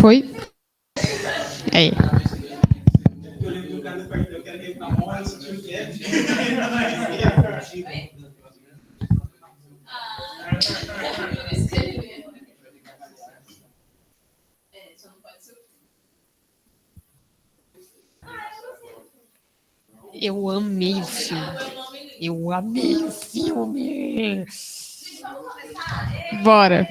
Foi? É. Eu amei o filme. Eu amei o filme. Bora.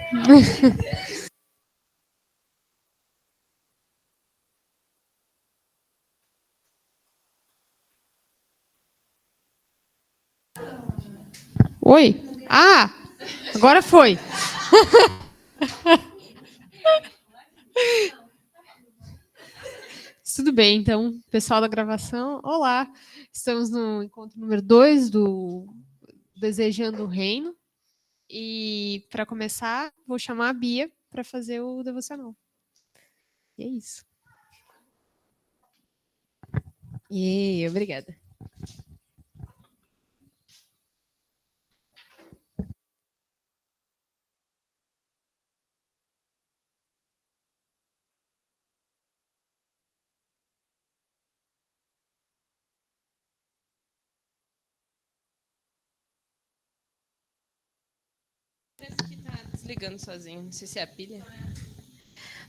Oi? Ah, agora foi. Tudo bem, então, pessoal da gravação, olá. Estamos no encontro número 2 do Desejando o Reino. E para começar, vou chamar a Bia para fazer o devocional. E é isso. E obrigada. Parece que tá desligando sozinho, não sei se é a pilha.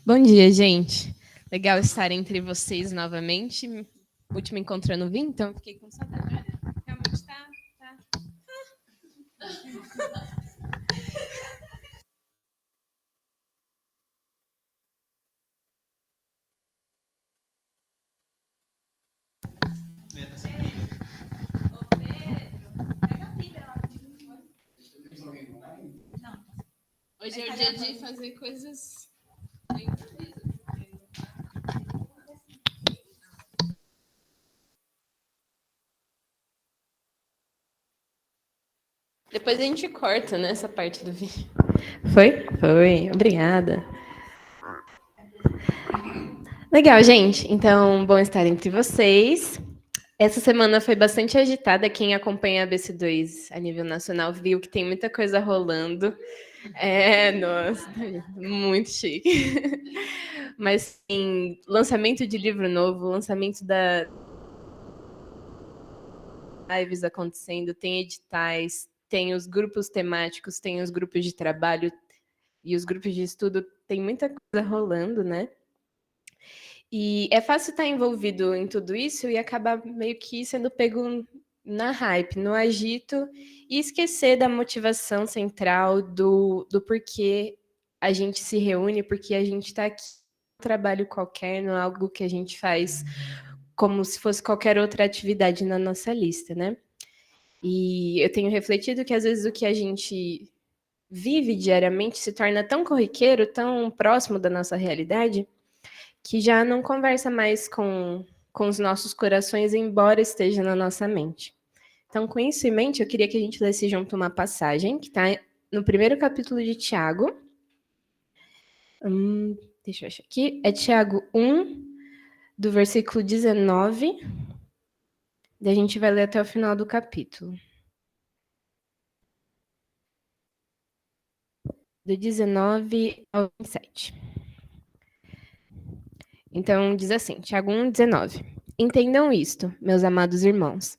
Bom dia, gente. Legal estar entre vocês novamente. Último encontro no vim, então fiquei com saudade. Olha, realmente tá. Hoje é o dia de fazer coisas. Depois a gente corta, né, essa parte do vídeo. Foi? Foi. Obrigada. Legal, gente. Então, bom estar entre vocês. Essa semana foi bastante agitada. Quem acompanha a BC2 a nível nacional viu que tem muita coisa rolando. Nossa, muito chique. Mas tem lançamento de livro novo, lançamento da lives acontecendo, tem editais, tem os grupos temáticos, tem os grupos de trabalho e os grupos de estudo. Tem muita coisa rolando, né? E é fácil estar envolvido em tudo isso e acabar meio que sendo pego na hype, no agito, e esquecer da motivação central do porquê a gente se reúne, porque a gente está aqui num trabalho qualquer, não é algo que a gente faz como se fosse qualquer outra atividade na nossa lista, né? E eu tenho refletido que às vezes o que a gente vive diariamente se torna tão corriqueiro, tão próximo da nossa realidade, que já não conversa mais com os nossos corações, embora esteja na nossa mente. Então, com isso em mente, eu queria que a gente lesse junto uma passagem que está no primeiro capítulo de Tiago. Deixa eu achar aqui. É Tiago 1, do versículo 19. E a gente vai ler até o final do capítulo. Do 19 ao 27. Então, diz assim, Tiago 1, 19. Entendam isto, meus amados irmãos.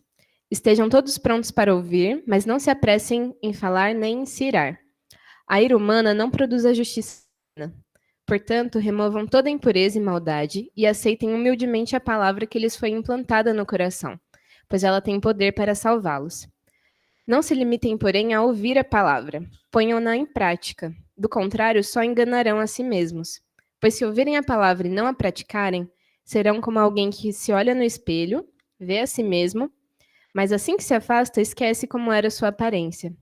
Estejam todos prontos para ouvir, mas não se apressem em falar nem em se irar. A ira humana não produz a justiça humana. Portanto, removam toda impureza e maldade e aceitem humildemente a palavra que lhes foi implantada no coração, pois ela tem poder para salvá-los. Não se limitem, porém, a ouvir a palavra. Ponham-na em prática. Do contrário, só enganarão a si mesmos. Pois se ouvirem a palavra e não a praticarem, serão como alguém que se olha no espelho, vê a si mesmo, mas assim que se afasta, esquece como era sua aparência.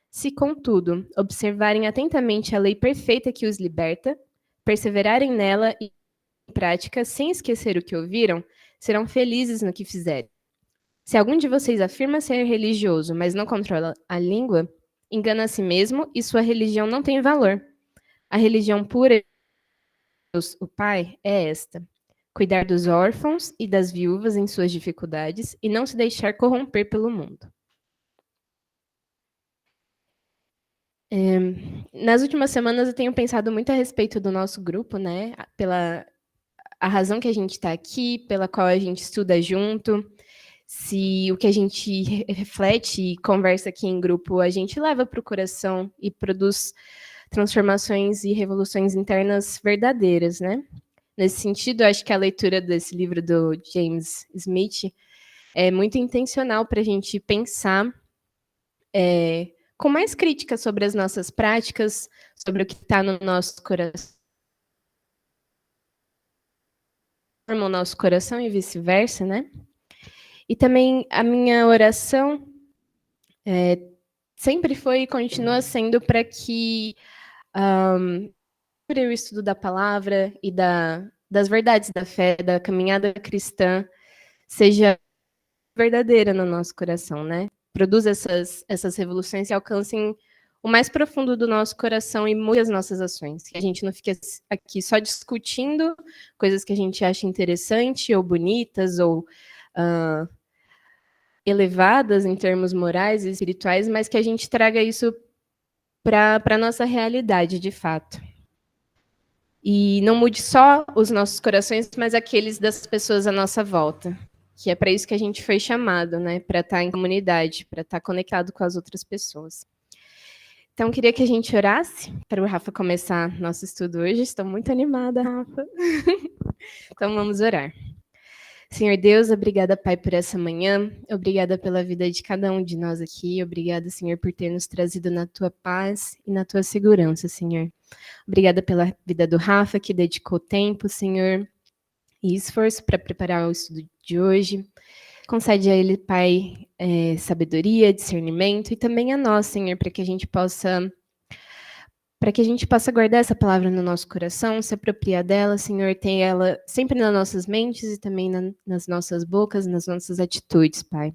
Se, contudo, observarem atentamente a lei perfeita que os liberta, perseverarem nela e em prática, sem esquecer o que ouviram, serão felizes no que fizerem. Se algum de vocês afirma ser religioso, mas não controla a língua, engana a si mesmo e sua religião não tem valor. A religião pura de Deus, o Pai, é esta: cuidar dos órfãos e das viúvas em suas dificuldades e não se deixar corromper pelo mundo. nas últimas semanas eu tenho pensado muito a respeito do nosso grupo, né? Pela a razão que a gente está aqui, pela qual a gente estuda junto, se o que a gente reflete e conversa aqui em grupo a gente leva para o coração e produz transformações e revoluções internas verdadeiras, né? Nesse sentido, eu acho que a leitura desse livro do James Smith é muito intencional para a gente pensar com mais crítica sobre as nossas práticas, sobre o que está no nosso coração, o nosso coração e vice-versa, né? E também a minha oração sempre foi e continua sendo para que o estudo da palavra e das verdades da fé, da caminhada cristã, seja verdadeira no nosso coração, né? Produza essas revoluções e alcancem o mais profundo do nosso coração e mude as nossas ações. Que a gente não fique aqui só discutindo coisas que a gente acha interessante ou bonitas ou elevadas em termos morais e espirituais, mas que a gente traga isso para a nossa realidade, de fato. E não mude só os nossos corações, mas aqueles das pessoas à nossa volta. Que é para isso que a gente foi chamado, né? Para estar em comunidade, para estar conectado com as outras pessoas. Então, queria que a gente orasse para o Rafa começar nosso estudo hoje. Estou muito animada, Rafa. Então, vamos orar. Senhor Deus, obrigada, Pai, por essa manhã. Obrigada pela vida de cada um de nós aqui. Obrigada, Senhor, por ter nos trazido na tua paz e na tua segurança, Senhor. Obrigada pela vida do Rafa, que dedicou tempo, Senhor, e esforço para preparar o estudo de hoje. Concede a ele, Pai, sabedoria, discernimento e também a nós, Senhor, para que a gente possa guardar essa palavra no nosso coração, se apropriar dela, Senhor, ter ela sempre nas nossas mentes e também nas nossas bocas, nas nossas atitudes, Pai.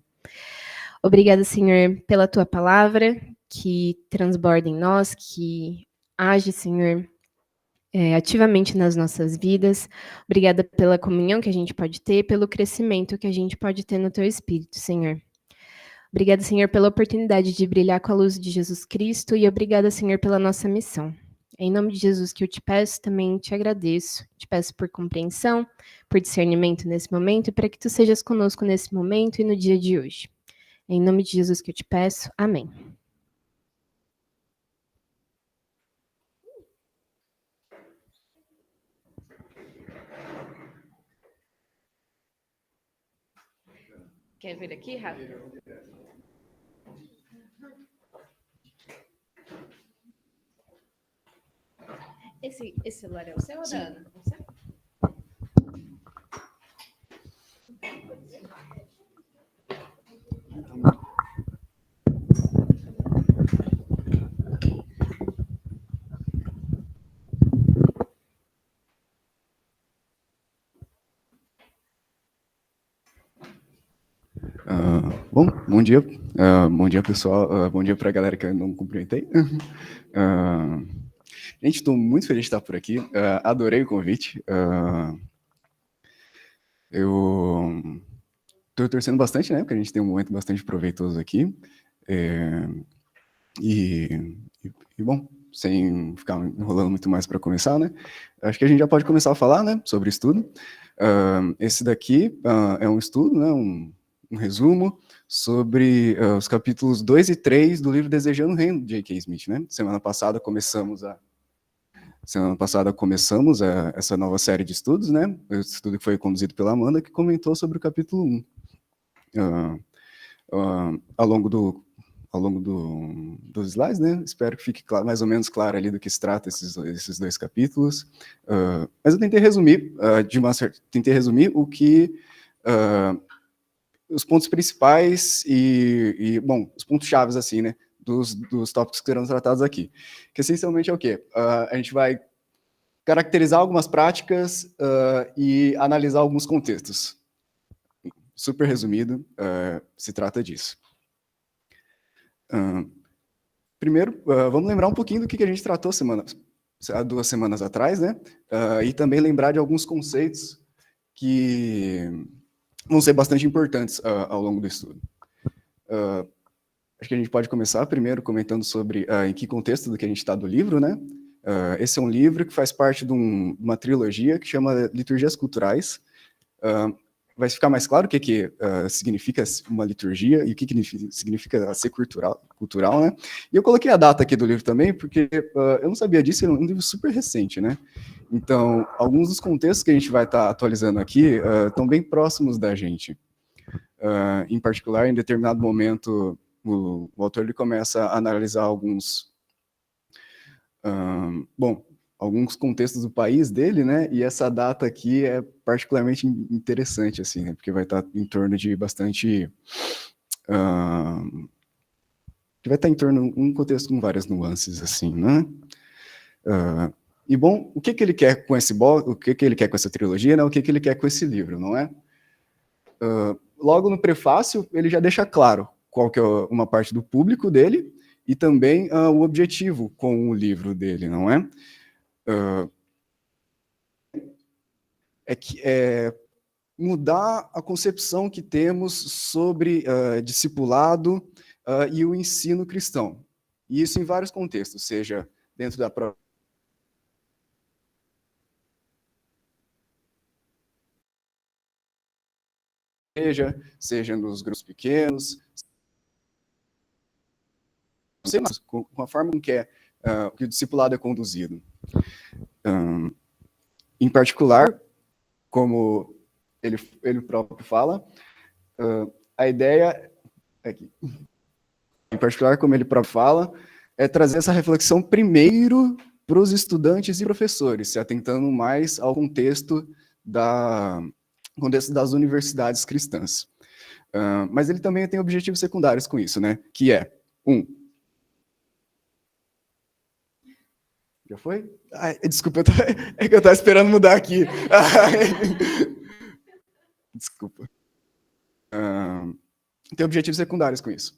Obrigada, Senhor, pela tua palavra, que transborda em nós, que age, Senhor, ativamente nas nossas vidas. Obrigada pela comunhão que a gente pode ter, pelo crescimento que a gente pode ter no teu Espírito, Senhor. Obrigada, Senhor, pela oportunidade de brilhar com a luz de Jesus Cristo e obrigada, Senhor, pela nossa missão. É em nome de Jesus que eu te peço, também te agradeço. Te peço por compreensão, por discernimento nesse momento e para que tu sejas conosco nesse momento e no dia de hoje. É em nome de Jesus que eu te peço. Amém. Quer vir aqui, Rafa? Esse celular é o seu ou da Ana? O seu? Bom dia. Bom dia, pessoal. Bom dia para a galera que eu não cumprimentei. Gente, estou muito feliz de estar por aqui. Adorei o convite. Eu estou torcendo bastante, né? Porque a gente tem um momento bastante proveitoso aqui. Bom, sem ficar enrolando muito mais para começar, né? Acho que a gente já pode começar a falar, né? Sobre estudo. Esse daqui é um estudo, né? Um resumo sobre os capítulos 2 e 3 do livro Desejando o Reino, de J.K. Smith, né? Semana passada começamos essa nova série de estudos, né? O estudo que foi conduzido pela Amanda, que comentou sobre o capítulo 1. Ao longo dos slides, né? Espero que fique mais ou menos claro ali do que se trata esses dois capítulos. Mas eu tentei resumir, o que os pontos principais bom, os pontos chaves, assim, né, dos tópicos que serão tratados aqui. Que essencialmente é o quê? A gente vai caracterizar algumas práticas e analisar alguns contextos. Super resumido, se trata disso. Primeiro, vamos lembrar um pouquinho do que a gente tratou há 2 semanas atrás, né? E também lembrar de alguns conceitos que vão ser bastante importantes ao longo do estudo. Acho que a gente pode começar primeiro comentando sobre em que contexto do que a gente está do livro, né? Esse é um livro que faz parte de uma trilogia que chama Liturgias Culturais. Vai ficar mais claro o que significa uma liturgia e o que significa ser cultural, né? E eu coloquei a data aqui do livro também, porque eu não sabia disso, é um livro super recente, né? Então, alguns dos contextos que a gente vai estar atualizando aqui estão bem próximos da gente. Em particular, em determinado momento, o autor ele começa a analisar alguns contextos do país dele, né? E essa data aqui é particularmente interessante, assim, né? Porque vai estar em torno de bastante que vai estar em torno de um contexto com várias nuances, assim, né? E bom, o que ele quer com esse o que ele quer com essa trilogia, né? O que ele quer com esse livro, não é? Logo no prefácio, ele já deixa claro qual que é uma parte do público dele e também o objetivo com o livro dele, não é? É mudar a concepção que temos sobre discipulado e o ensino cristão. E isso em vários contextos, seja dentro da própria igreja, seja nos grupos pequenos, com a forma com que o discipulado é conduzido. Em particular, como ele próprio fala, a ideia aqui, em particular, como ele próprio fala, é trazer essa reflexão primeiro para os estudantes e professores, se atentando mais ao contexto das universidades cristãs. Mas ele também tem objetivos secundários com isso, né? Que é, já foi? Ai, desculpa, é que eu estava esperando mudar aqui. Desculpa. Tem objetivos secundários com isso.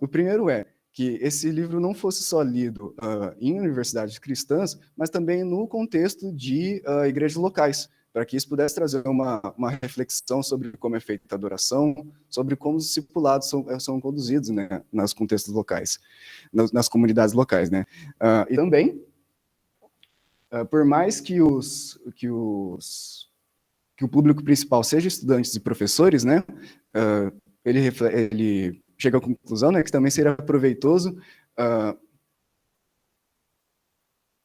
O primeiro é que esse livro não fosse só lido em universidades cristãs, mas também no contexto de igrejas locais, para que isso pudesse trazer uma reflexão sobre como é feita a adoração, sobre como os discipulados são conduzidos, né, nos contextos locais, nas comunidades locais, né. E também, por mais que o público principal seja estudantes e professores, né, ele chega à conclusão, né, que também seria proveitoso.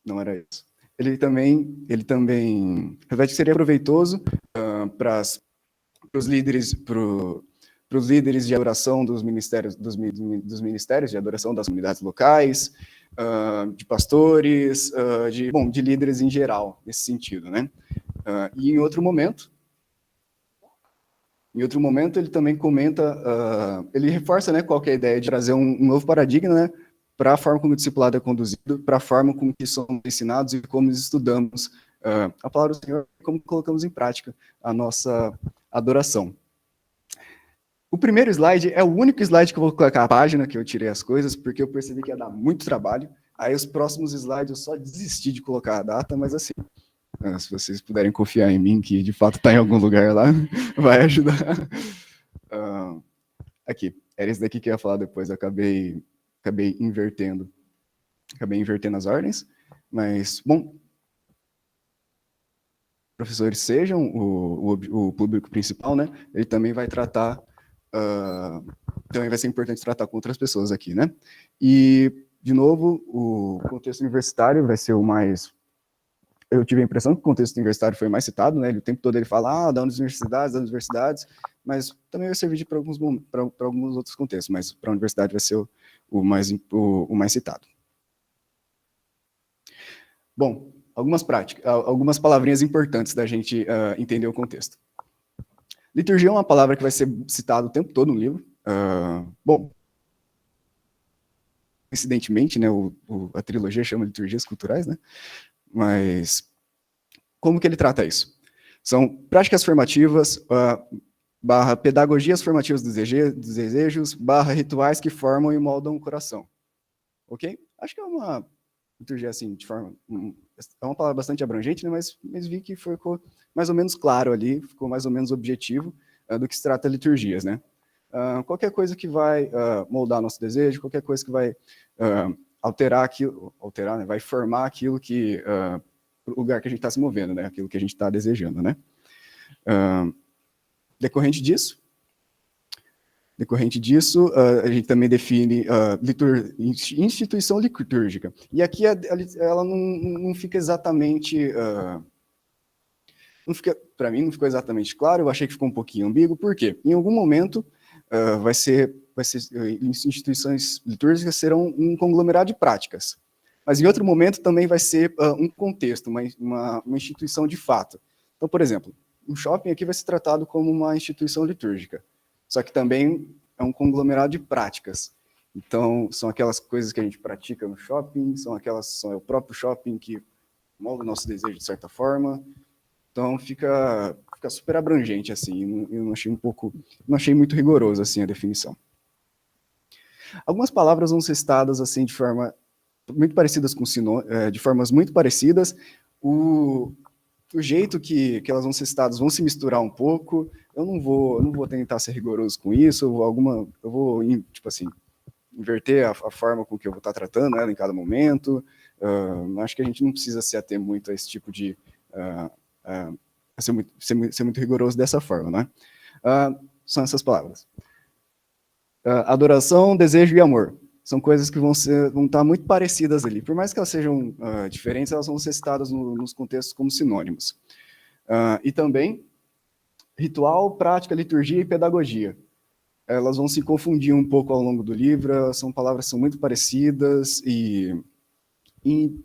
Não era isso. Ele também reflete que seria proveitoso para os líderes, para os líderes de adoração dos ministérios de adoração das comunidades locais, de pastores, de líderes em geral, nesse sentido, né? E em outro momento, ele também comenta, ele reforça, né, qual que é a ideia de trazer um novo paradigma, né, para a forma como o discipulado é conduzido, para a forma como que somos ensinados e como estudamos a palavra do Senhor, e como colocamos em prática a nossa adoração. O primeiro slide é o único slide que eu vou colocar a página que eu tirei as coisas, porque eu percebi que ia dar muito trabalho. Aí os próximos slides eu só desisti de colocar a data, mas assim, se vocês puderem confiar em mim, que de fato está em algum lugar lá, vai ajudar. Aqui, era esse daqui que eu ia falar depois, eu acabei invertendo as ordens, mas, bom, professores sejam o público principal, né, ele também vai tratar, também vai ser importante tratar com outras pessoas aqui, né, e, de novo, o contexto universitário vai ser o mais... Eu tive a impressão que o contexto universitário foi mais citado, né? O tempo todo ele fala das universidades, mas também vai servir para alguns outros contextos, mas para a universidade vai ser o mais citado. Bom, algumas palavrinhas importantes da gente entender o contexto. Liturgia é uma palavra que vai ser citada o tempo todo no livro. Bom, coincidentemente, né, a trilogia chama Liturgias Culturais, né? Mas como que ele trata isso? São práticas formativas, / pedagogias formativas dos desejos, / rituais que formam e moldam o coração. Ok? Acho que é uma liturgia assim, é uma palavra bastante abrangente, né, mas vi que ficou mais ou menos claro ali, ficou mais ou menos objetivo do que se trata liturgias, né? qualquer coisa que vai moldar nosso desejo, qualquer coisa que vai alterar aquilo, né, vai formar aquilo que, o lugar que a gente está se movendo, né, aquilo que a gente está desejando, né. Decorrente disso, a gente também define instituição litúrgica. E aqui ela não fica exatamente... para mim, não ficou exatamente claro, eu achei que ficou um pouquinho ambíguo, por quê? Em algum momento, instituições litúrgicas serão um conglomerado de práticas, mas em outro momento também vai ser um contexto, uma instituição de fato. Então, por exemplo, um shopping aqui vai ser tratado como uma instituição litúrgica, só que também é um conglomerado de práticas. Então, são aquelas coisas que a gente pratica no shopping, são o próprio shopping que molda o nosso desejo de certa forma. Então, fica super abrangente, assim, eu não achei muito rigoroso, assim, a definição. Algumas palavras vão ser citadas, assim, de forma muito parecidas de formas muito parecidas. O jeito que elas vão ser citadas vão se misturar um pouco. Eu não vou tentar ser rigoroso com isso. Eu vou tipo assim, inverter a forma com que eu vou estar tratando ela em cada momento. Acho que a gente não precisa se ater muito a esse tipo de ser muito rigoroso dessa forma, né? São essas palavras. Adoração, desejo e amor. São coisas que vão estar muito parecidas ali. Por mais que elas sejam diferentes, elas vão ser citadas nos contextos como sinônimos. E também, ritual, prática, liturgia e pedagogia. Elas vão se confundir um pouco ao longo do livro, são palavras que são muito parecidas e em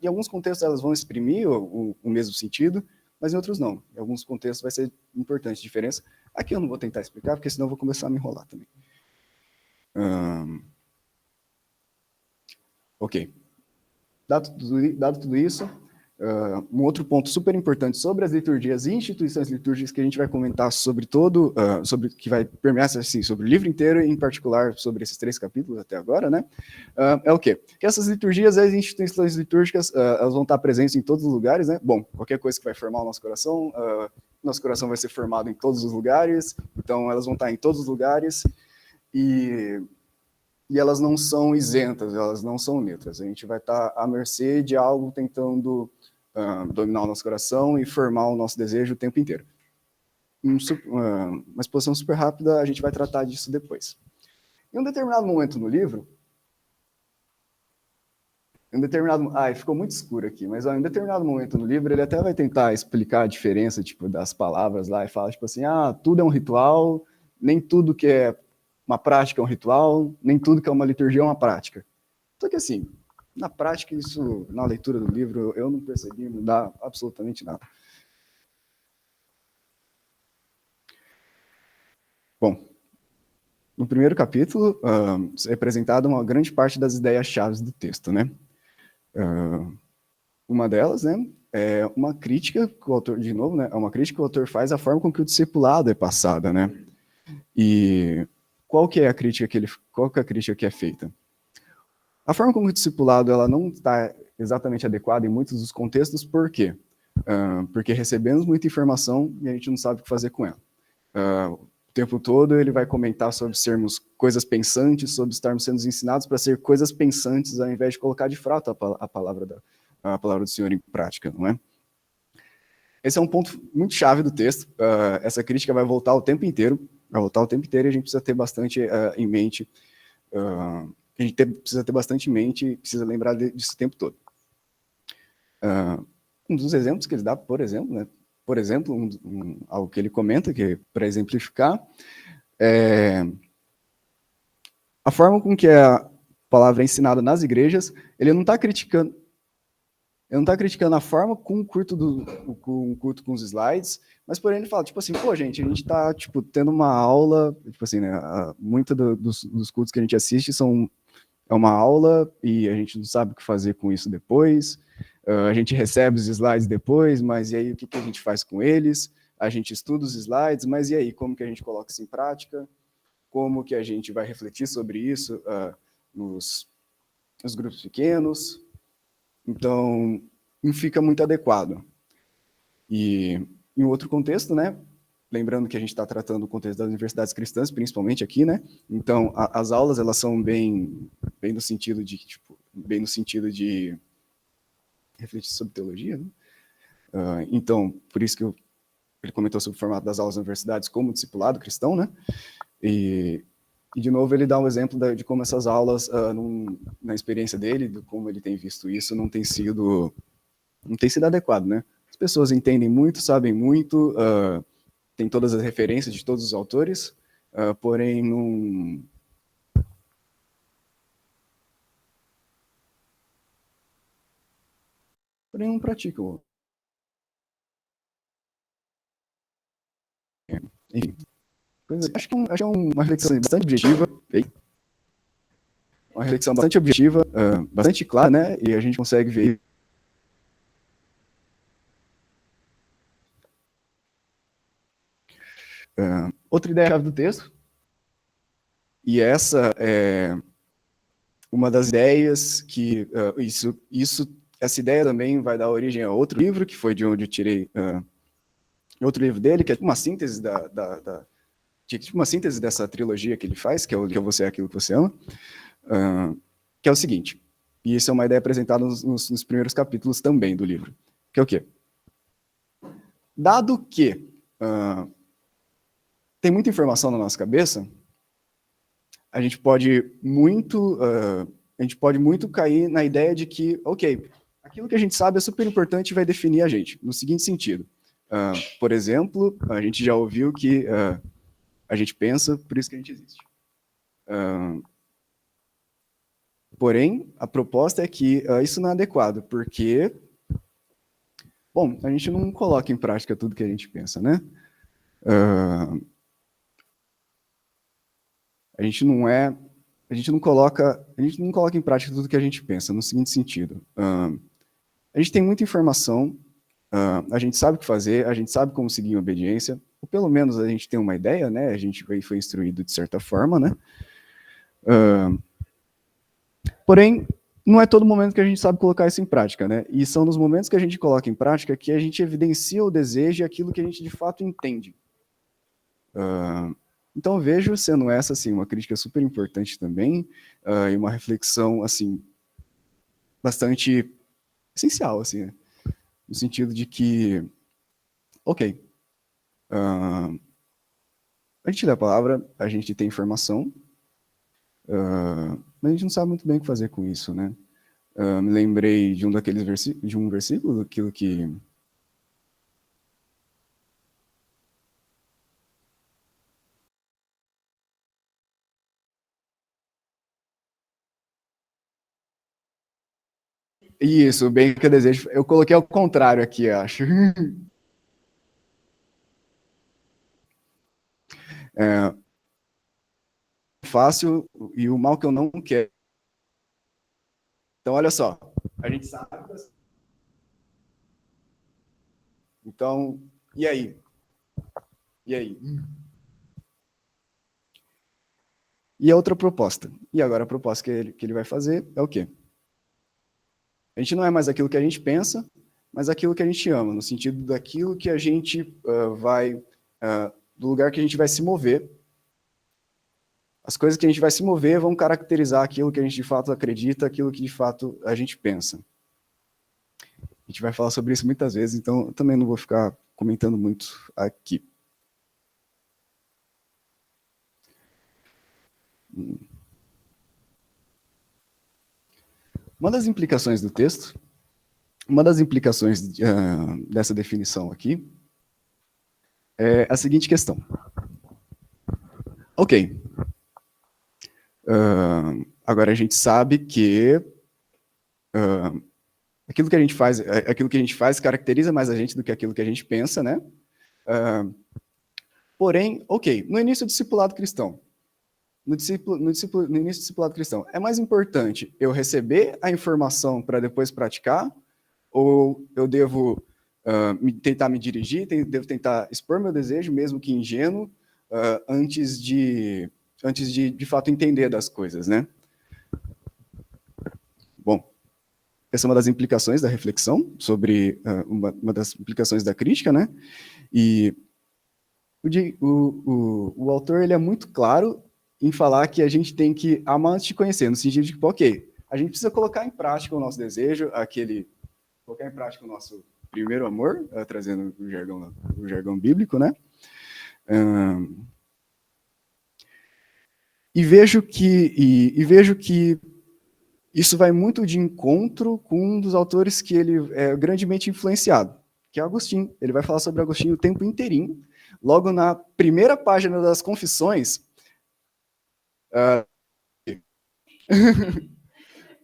alguns contextos elas vão exprimir o mesmo sentido, mas em outros não. Em alguns contextos vai ser importante a diferença. Aqui eu não vou tentar explicar, porque senão eu vou começar a me enrolar também. Ok. Dado tudo isso, um outro ponto super importante sobre as liturgias e instituições litúrgicas que a gente vai comentar sobre que vai permear assim, sobre o livro inteiro, e em particular sobre esses 3 capítulos até agora, né? É o quê? Que essas liturgias e as instituições litúrgicas, elas vão estar presentes em todos os lugares, né? Bom, qualquer coisa que vai formar o nosso coração vai ser formado em todos os lugares, então elas vão estar em todos os lugares, e elas não são isentas, elas não são neutras. A gente vai estar à mercê de algo tentando dominar o nosso coração e formar o nosso desejo o tempo inteiro. Uma exposição super rápida, a gente vai tratar disso depois. Em um determinado momento no livro, ficou muito escuro aqui, mas em um determinado momento no livro, ele até vai tentar explicar a diferença tipo, das palavras lá, e fala tipo assim, tudo é um ritual, nem tudo que é uma prática é um ritual, nem tudo que é uma liturgia é uma prática. Só que assim, na prática, isso, na leitura do livro, eu não percebi, não dá absolutamente nada. Bom, no primeiro capítulo, é apresentada uma grande parte das ideias-chave do texto, né? Uma delas, né, é uma crítica que o autor, de novo, né, é uma crítica que o autor faz à forma com que o discipulado é passada, né? E qual que é a crítica que é feita? A forma como o discipulado ela não está exatamente adequada em muitos dos contextos, por quê? Porque recebemos muita informação e a gente não sabe o que fazer com ela. O tempo todo ele vai comentar sobre sermos coisas pensantes, sobre estarmos sendo ensinados para ser coisas pensantes, ao invés de colocar de fato a palavra do Senhor em prática, não é? Esse é um ponto muito chave do texto. Essa crítica vai voltar o tempo inteiro, e a gente precisa ter bastante em mente. A gente precisa ter bastante em mente, precisa lembrar disso o tempo todo. Um dos exemplos que ele dá, por exemplo, né? Por exemplo, algo que ele comenta, que para exemplificar, a forma com que a palavra é ensinada nas igrejas, ele não está criticando a forma com o culto com os slides, mas porém ele fala, tipo assim, pô, gente, a gente está tipo, tendo uma aula, tipo assim, né, muito dos cultos que a gente assiste é uma aula e a gente não sabe o que fazer com isso depois, a gente recebe os slides depois, mas e aí o que a gente faz com eles? A gente estuda os slides, mas e aí, como que a gente coloca isso em prática? Como que a gente vai refletir sobre isso nos grupos pequenos? Então, não fica muito adequado. E em outro contexto, né, lembrando que a gente está tratando o contexto das universidades cristãs, principalmente aqui, né? Então, as aulas, elas são bem no sentido de, tipo, bem no sentido de refletir sobre teologia, né? Então, por isso que ele comentou sobre o formato das aulas nas universidades como discipulado cristão, né? E de novo, ele dá um exemplo de como essas aulas, na experiência dele, de como ele tem visto isso, não tem sido adequado, né? As pessoas entendem muito, sabem muito, tem todas as referências de todos os autores, porém não praticam. Enfim, acho que é uma reflexão bastante objetiva, uma reflexão bastante objetiva, bastante clara, né? E a gente consegue ver. Outra ideia-chave do texto, e essa é uma das ideias que essa ideia também vai dar origem a outro livro, que foi de onde eu tirei outro livro dele, que é uma síntese uma síntese dessa trilogia que ele faz, que é o que você é aquilo que você ama, que é o seguinte, e isso é uma ideia apresentada nos primeiros capítulos também do livro, que é o quê? Dado que tem muita informação na nossa cabeça, a gente pode muito cair na ideia de que, ok, aquilo que a gente sabe é super importante e vai definir a gente, no seguinte sentido. Por exemplo, a gente já ouviu que a gente pensa, por isso que a gente existe. Porém, a proposta é que isso não é adequado, porque, bom, a gente não coloca em prática tudo que a gente pensa, né? A gente não coloca em prática tudo que a gente pensa, no seguinte sentido. A gente tem muita informação, a gente sabe o que fazer, a gente sabe como seguir em obediência, ou pelo menos a gente tem uma ideia, né? A gente foi instruído de certa forma, né? Porém, não é todo momento que a gente sabe colocar isso em prática, né? E são nos momentos que a gente coloca em prática que a gente evidencia o desejo e aquilo que a gente de fato entende. Então, vejo sendo essa, assim, uma crítica super importante também, e uma reflexão, assim, bastante essencial, assim, né? No sentido de que, ok, a gente lê a palavra, a gente tem informação, mas a gente não sabe muito bem o que fazer com isso, né? Me lembrei de um versículo, aquilo que... Isso, bem que eu desejo. Eu coloquei ao contrário aqui, acho. Fácil e o mal que eu não quero. Então, olha só, a gente sabe. Então, e aí? E aí? E a outra proposta? E agora a proposta que ele vai fazer é o quê? A gente não é mais aquilo que a gente pensa, mas aquilo que a gente ama, no sentido daquilo que a gente do lugar que a gente vai se mover. As coisas que a gente vai se mover vão caracterizar aquilo que a gente de fato acredita, aquilo que de fato a gente pensa. A gente vai falar sobre isso muitas vezes, então eu também não vou ficar comentando muito aqui. Uma das implicações do texto, uma das implicações dessa definição aqui, é a seguinte questão. Ok. Agora a gente sabe que aquilo que a gente faz caracteriza mais a gente do que aquilo que a gente pensa, né? Porém, ok, no início do discipulado cristão, no início do discipulado cristão, é mais importante eu receber a informação para depois praticar, ou eu devo tentar me dirigir, devo tentar expor meu desejo, mesmo que ingênuo, antes de fato entender das coisas, né? Bom, essa é uma das implicações da reflexão sobre uma das implicações da crítica, né? E O autor ele é muito claro em falar que a gente tem que amar antes de conhecer, no sentido de que, ok, a gente precisa colocar em prática o nosso desejo, colocar em prática o nosso primeiro amor, trazendo o jargão bíblico, né? E vejo que isso vai muito de encontro com um dos autores que ele é grandemente influenciado, que é Agostinho. Ele vai falar sobre Agostinho o tempo inteirinho. Logo na primeira página das Confissões,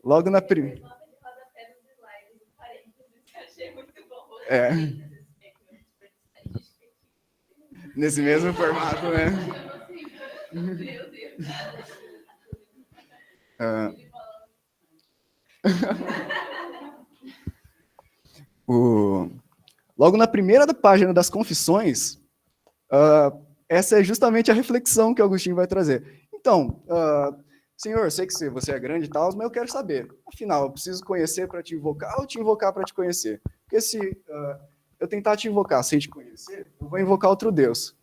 logo na primeira... Nesse mesmo formato, né? Meu Deus. Logo na primeira página das Confissões, essa é justamente a reflexão que Agostinho vai trazer. Então, Senhor, eu sei que você é grande e tal, mas eu quero saber, afinal, eu preciso conhecer para te invocar ou te invocar para te conhecer? Porque se eu tentar te invocar sem te conhecer, eu vou invocar outro Deus.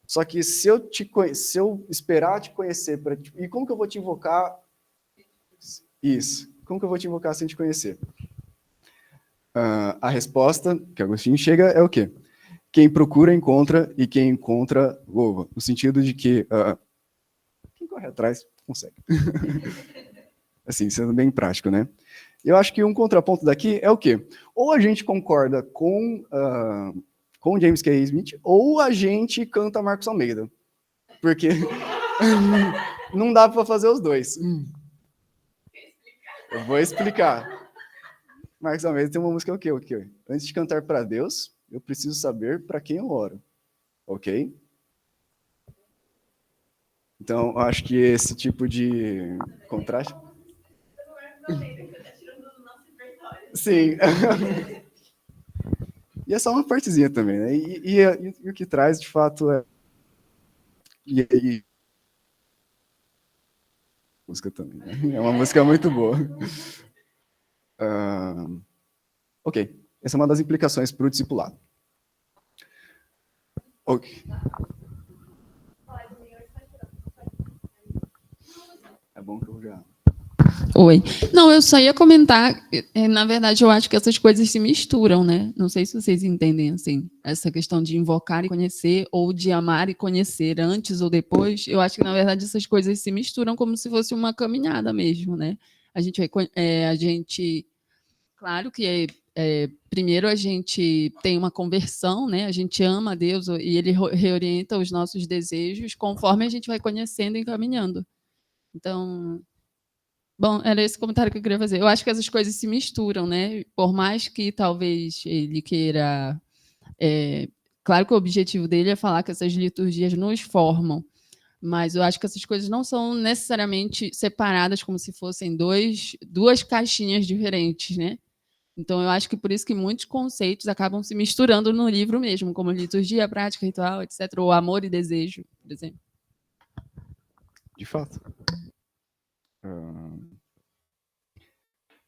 Só que se eu esperar te conhecer, e como que eu vou te invocar? Isso. Como que eu vou te invocar sem te conhecer? A resposta que Agostinho chega é o quê? Quem procura, encontra, e quem encontra, louva. No sentido de que quem corre atrás, consegue. Assim, sendo bem prático, né? Eu acho que um contraponto daqui é o quê? Ou a gente concorda com James K. Smith, ou a gente canta Marcos Almeida. Porque não dá para fazer os dois. Eu vou explicar. Marcos Almeida tem uma música o quê? Antes de cantar para Deus, eu preciso saber para quem eu oro. Ok? Então, acho que esse tipo de contraste... Sim. E é só uma partezinha também, né? E o que traz, de fato, é... música também, né? É uma música muito boa. Ok. Essa é uma das implicações para o discipulado. Ok. É bom que eu já... Oi. Não, eu só ia comentar, na verdade, eu acho que essas coisas se misturam, né? Não sei se vocês entendem, assim, essa questão de invocar e conhecer, ou de amar e conhecer antes ou depois. Eu acho que, na verdade, essas coisas se misturam como se fosse uma caminhada mesmo, né? Claro que primeiro a gente tem uma conversão, né? A gente ama a Deus e Ele reorienta os nossos desejos conforme a gente vai conhecendo e caminhando. Então... Bom, era esse comentário que eu queria fazer. Eu acho que essas coisas se misturam, né? Por mais que talvez ele queira... claro que o objetivo dele é falar que essas liturgias nos formam, mas eu acho que essas coisas não são necessariamente separadas como se fossem duas caixinhas diferentes, né? Então, eu acho que por isso que muitos conceitos acabam se misturando no livro mesmo, como liturgia, prática, ritual, etc., ou amor e desejo, por exemplo. De fato.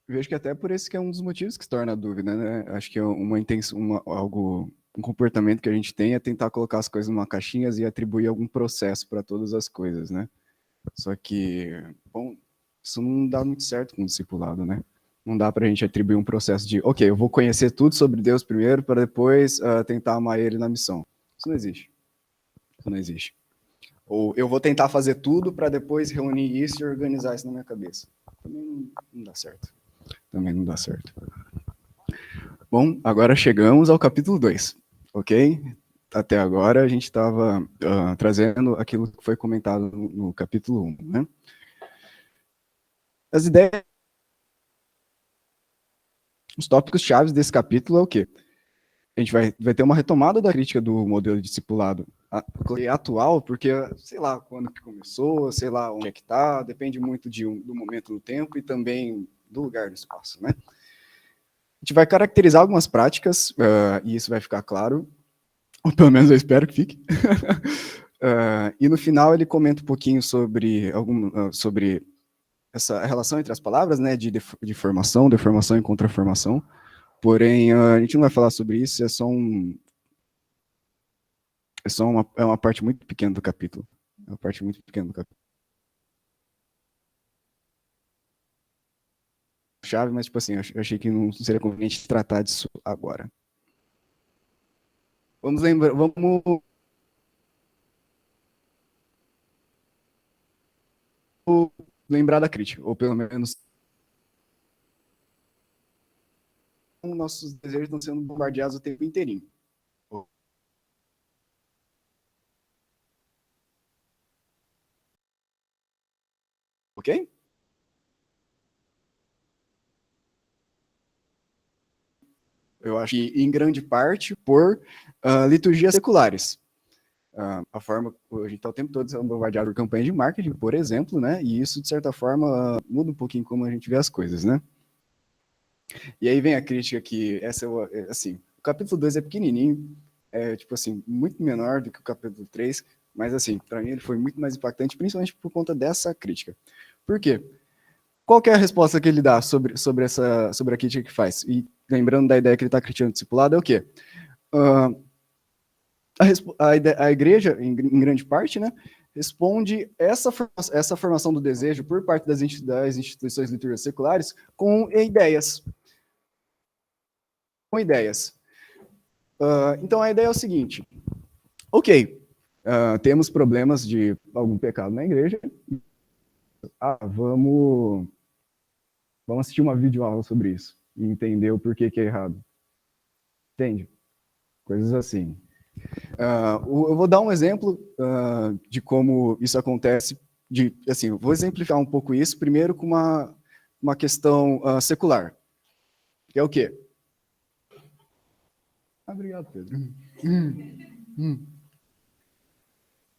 Vejo que até por esse que é um dos motivos que se torna a dúvida, né? Acho que é um comportamento que a gente tem é tentar colocar as coisas numa caixinha e atribuir algum processo para todas as coisas, né? Só que, bom, isso não dá muito certo com o discipulado, né? Não dá para a gente atribuir um processo de, ok, eu vou conhecer tudo sobre Deus primeiro para depois tentar amar Ele na missão. Isso não existe. Isso não existe. Ou eu vou tentar fazer tudo para depois reunir isso e organizar isso na minha cabeça. Também não dá certo. Também não dá certo. Bom, agora chegamos ao capítulo 2, ok? Até agora a gente estava trazendo aquilo que foi comentado no capítulo 1, né? As ideias... Os tópicos chaves desse capítulo é o quê? A gente vai ter uma retomada da crítica do modelo de discipulado atual, porque, sei lá, quando que começou, sei lá onde é que está, depende muito do momento no tempo e também do lugar no espaço, né? A gente vai caracterizar algumas práticas, e isso vai ficar claro, ou pelo menos eu espero que fique. E no final ele comenta um pouquinho sobre essa relação entre as palavras, né, de formação, deformação e contraformação. Porém, a gente não vai falar sobre isso, é só É só uma parte muito pequena do capítulo. É uma parte muito pequena do capítulo. Chave, mas, tipo assim, eu achei que não seria conveniente tratar disso agora. Vamos lembrar da crítica, ou pelo menos nossos desejos estão sendo bombardeados o tempo inteirinho. Ok? Eu acho que, em grande parte, por liturgias seculares. A forma, a gente está o tempo todo sendo bombardeado por campanhas de marketing, por exemplo, né? E isso, de certa forma, muda um pouquinho como a gente vê as coisas, né? E aí vem a crítica que, assim, o capítulo 2 é pequenininho, tipo assim, muito menor do que o capítulo 3, mas, assim, para mim ele foi muito mais impactante, principalmente por conta dessa crítica. Por quê? Qual que é a resposta que ele dá sobre a crítica que faz? E lembrando da ideia que ele está criticando o discipulado, é o quê? A igreja, em grande parte, né, responde essa formação do desejo por parte das instituições litúrgicas seculares com ideias. Então, a ideia é o seguinte. Ok, temos problemas de algum pecado na igreja. Vamos assistir uma videoaula sobre isso e entender o porquê que é errado. Entende? Coisas assim. Eu vou dar um exemplo de como isso acontece. Assim, eu vou exemplificar um pouco isso, primeiro com uma questão secular. Que é o quê? Obrigado, Pedro.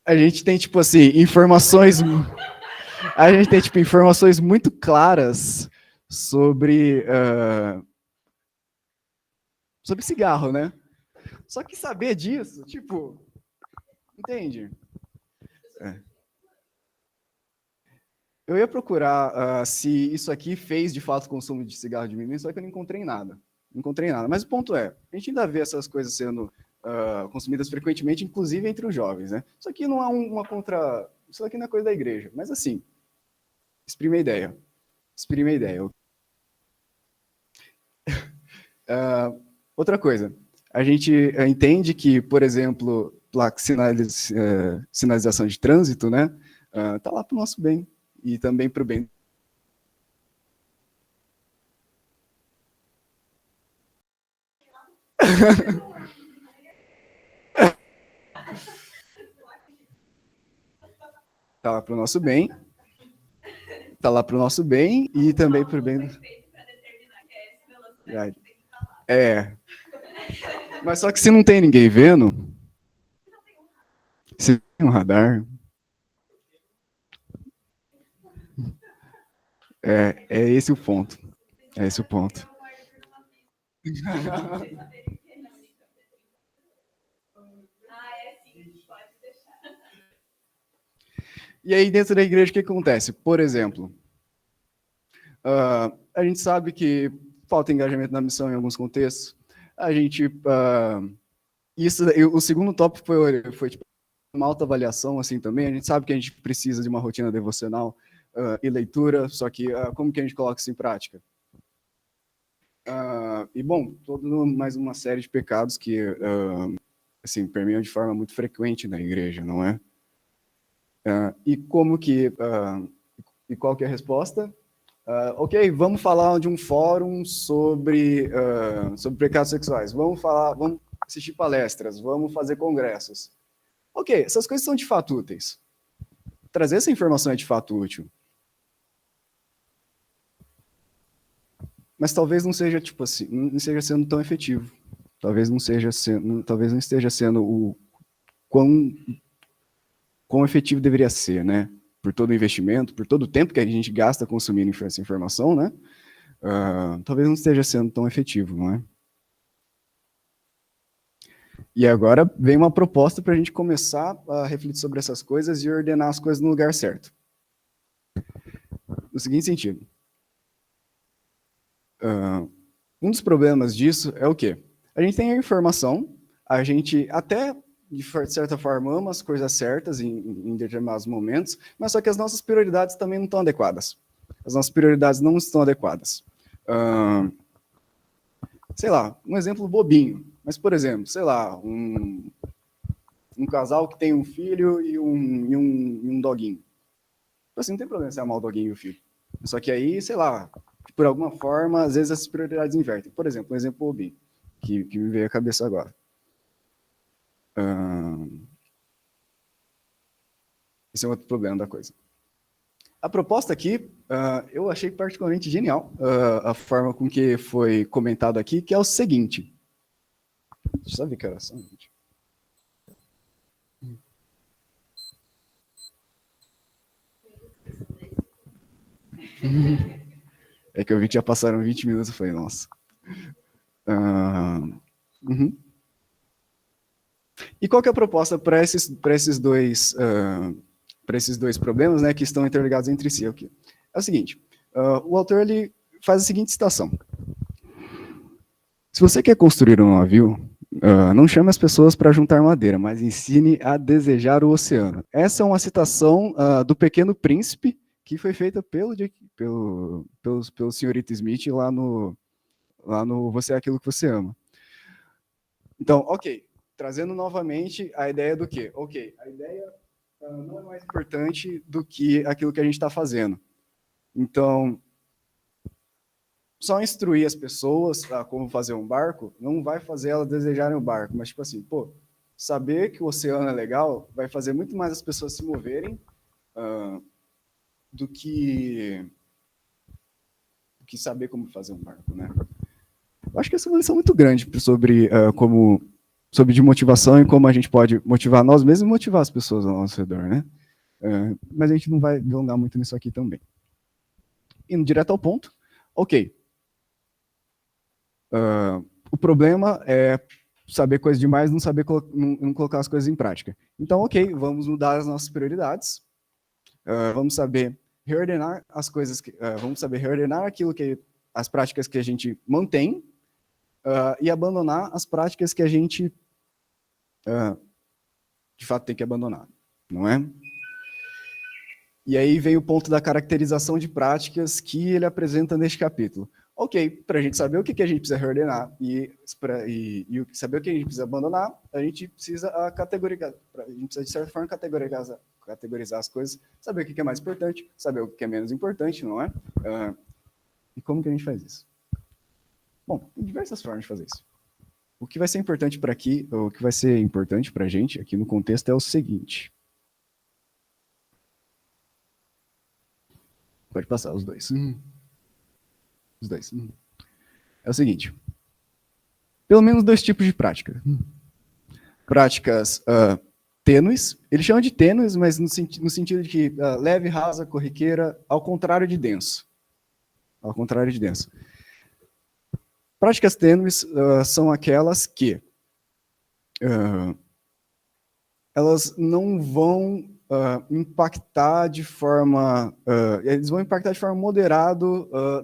A gente tem, tipo assim, informações muito claras sobre cigarro, né? Só que saber disso, tipo, entende? Eu ia procurar se isso aqui fez, de fato, o consumo de cigarro diminuir, só que eu não encontrei nada. Mas o ponto é, a gente ainda vê essas coisas sendo consumidas frequentemente, inclusive entre os jovens, né? Isso aqui não é isso aqui não é coisa da igreja. Mas, assim, exprime a ideia. Outra coisa, a gente entende que, por exemplo, sinalização de trânsito, né? Tá lá para o nosso bem e também para o bem. Tá lá para o nosso bem. E também para o bem do... Mas só que se não tem ninguém vendo, se tem um radar, é esse o ponto. E aí, dentro da igreja, o que acontece? Por exemplo, a gente sabe que falta engajamento na missão em alguns contextos. O segundo tópico foi tipo, uma autoavaliação, assim, também. A gente sabe que a gente precisa de uma rotina devocional e leitura, só que como que a gente coloca isso em prática? E, bom, mais uma série de pecados que, assim, permeiam de forma muito frequente na igreja, não é? E qual que é a resposta? Ok, vamos falar de um fórum sobre pecados sexuais. Vamos assistir palestras, vamos fazer congressos. Ok, essas coisas são de fato úteis. Trazer essa informação é de fato útil. Mas talvez não seja, tipo assim, não esteja sendo tão efetivo. Talvez não esteja sendo o quão efetivo deveria ser, né? Por todo o investimento, por todo o tempo que a gente gasta consumindo essa informação, né? Talvez não esteja sendo tão efetivo, não é? E agora vem uma proposta para a gente começar a refletir sobre essas coisas e ordenar as coisas no lugar certo. No seguinte sentido. Um dos problemas disso é o quê? A gente tem a informação, a gente até de certa forma, ama as coisas certas em determinados momentos, mas só que as nossas prioridades também não estão adequadas. As nossas prioridades não estão adequadas. Sei lá, um exemplo bobinho, mas, por exemplo, sei lá, um casal que tem um filho e um doguinho. Assim, não tem problema você amar o doguinho e o filho. Só que aí, sei lá, por alguma forma, às vezes essas prioridades invertem. Por exemplo, um exemplo bobinho, que me veio à cabeça agora. Esse é outro problema da coisa. A proposta aqui, eu achei particularmente genial, a forma com que foi comentado aqui, que é o seguinte. Deixa eu só ver que horas são, gente. É que eu vi que já passaram 20 minutos, eu falei, nossa. E qual que é a proposta para esses dois problemas, né, que estão interligados entre si? É o seguinte, o autor ele faz a seguinte citação. Se você quer construir um navio, não chame as pessoas para juntar madeira, mas ensine a desejar o oceano. Essa é uma citação do Pequeno Príncipe, que foi feita pelo senhorito Smith lá no Você é Aquilo que Você Ama. Então, ok, trazendo novamente a ideia do quê? Ok, a ideia não é mais importante do que aquilo que a gente está fazendo. Então, só instruir as pessoas a como fazer um barco não vai fazer elas desejarem o barco, mas tipo assim, pô, saber que o oceano é legal vai fazer muito mais as pessoas se moverem do que saber como fazer um barco, né? Eu acho que essa é uma lição muito grande sobre sobre de motivação e como a gente pode motivar nós mesmos e motivar as pessoas ao nosso redor, né? Mas a gente não vai delongar muito nisso aqui também. Indo direto ao ponto, ok. O problema é saber coisas demais, não saber não colocar as coisas em prática. Então, ok, vamos mudar as nossas prioridades, vamos saber reordenar as coisas, vamos saber reordenar as práticas que a gente mantém e abandonar as práticas que a gente de fato tem que abandonar, não é? E aí vem o ponto da caracterização de práticas que ele apresenta neste capítulo. Ok, para a gente saber o que a gente precisa reordenar e saber o que a gente precisa abandonar, a gente precisa categorizar, a gente precisa de certa forma categorizar as coisas, saber o que é mais importante, saber o que é menos importante, não é? E como que a gente faz isso? Bom, tem diversas formas de fazer isso. O que vai ser importante para aqui, o que vai ser importante para a gente aqui no contexto é o seguinte. Pode passar os dois. Os dois. É o seguinte. Pelo menos 2 tipos de prática. Práticas tênues. Ele chama de tênues, mas no sentido de que leve, rasa, corriqueira, ao contrário de denso. Ao contrário de denso. Práticas tênues são aquelas que elas não vão impactar de forma... eles vão impactar de forma moderada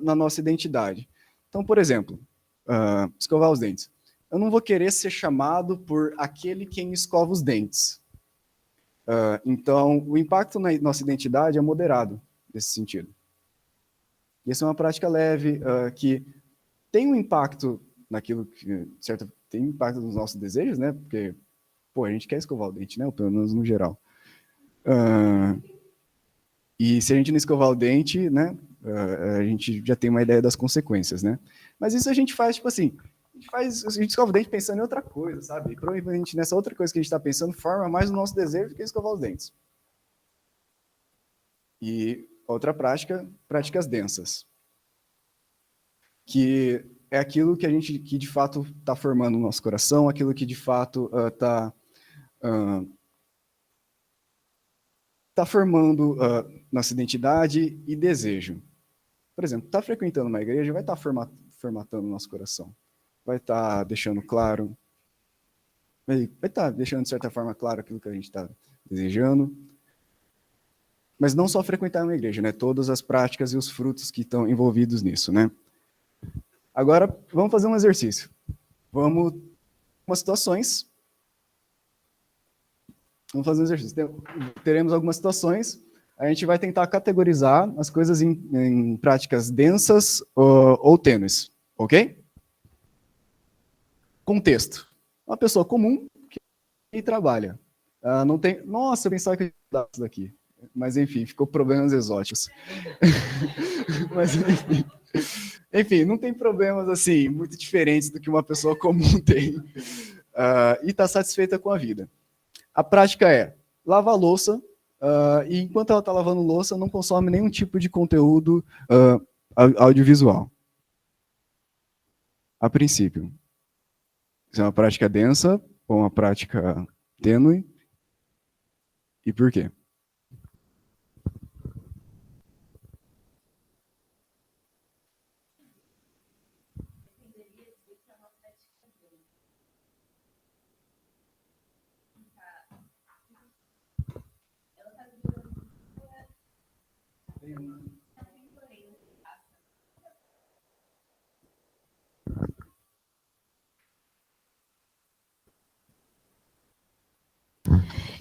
na nossa identidade. Então, por exemplo, escovar os dentes. Eu não vou querer ser chamado por aquele quem escova os dentes. Então, o impacto na nossa identidade é moderado, nesse sentido. E essa é uma prática leve, que tem um impacto naquilo que... tem impacto nos nossos desejos, né? Porque, pô, a gente quer escovar o dente, né? Pelo menos no geral. E se a gente não escovar o dente, né, a gente já tem uma ideia das consequências, né? Mas isso a gente faz, tipo assim, a gente escova o dente pensando em outra coisa, sabe? E provavelmente nessa outra coisa que a gente está pensando forma mais o nosso desejo do que escovar os dentes. E outra prática, práticas densas. Que é aquilo que que de fato está formando o nosso coração, aquilo que de fato está formando nossa identidade e desejo. Por exemplo, está frequentando uma igreja, vai estar formatando o nosso coração. Vai estar deixando claro, vai estar deixando de certa forma claro aquilo que a gente está desejando. Mas não só frequentar uma igreja, né? Todas as práticas e os frutos que estão envolvidos nisso, né? Agora, vamos fazer um exercício. Vamos umas situações Vamos fazer um exercício. Teremos algumas situações. A gente vai tentar categorizar as coisas em práticas densas ou tênues, ok? Contexto. Uma pessoa comum que trabalha. Não tem... Nossa, eu pensava que eu ia dar isso daqui. Mas, enfim, ficou problemas exóticos. Mas, enfim, não tem problemas, assim, muito diferentes do que uma pessoa comum tem. E está satisfeita com a vida. A prática é lavar a louça, e enquanto ela está lavando louça, não consome nenhum tipo de conteúdo audiovisual. A princípio. Isso é uma prática densa ou uma prática tênue? E por quê?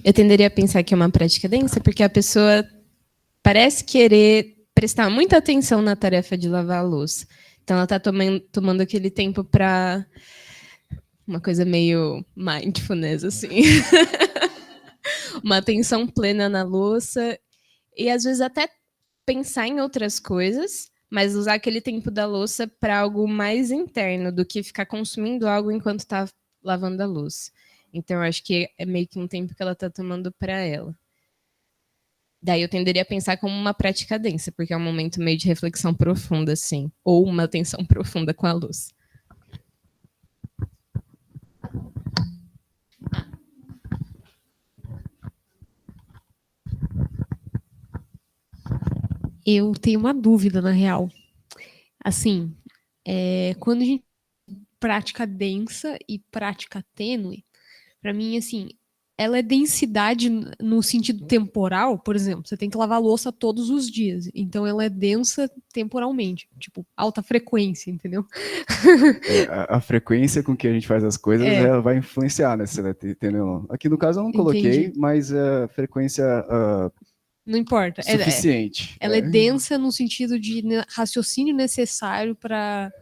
Eu tenderia a pensar que é uma prática densa, porque a pessoa parece querer prestar muita atenção na tarefa de lavar a louça. Então, ela está tomando aquele tempo para uma coisa meio mindfulness, assim. Uma atenção plena na louça. E, às vezes, até pensar em outras coisas, mas usar aquele tempo da louça para algo mais interno do que ficar consumindo algo enquanto está lavando a louça. Então, eu acho que é meio que um tempo que ela está tomando para ela. Daí eu tenderia a pensar como uma prática densa, porque é um momento meio de reflexão profunda, assim, ou uma atenção profunda com a luz. Eu tenho uma dúvida, na real. Assim, quando a gente prática densa e prática tênue, para mim, assim, ela é densidade no sentido temporal, por exemplo, você tem que lavar a louça todos os dias, então ela é densa temporalmente, tipo, alta frequência, entendeu? A frequência com que a gente faz as coisas ela vai influenciar, né? Você vai entendeu? Aqui no caso eu não coloquei, mas a frequência não importa. Suficiente. Ela é densa no sentido de raciocínio necessário para...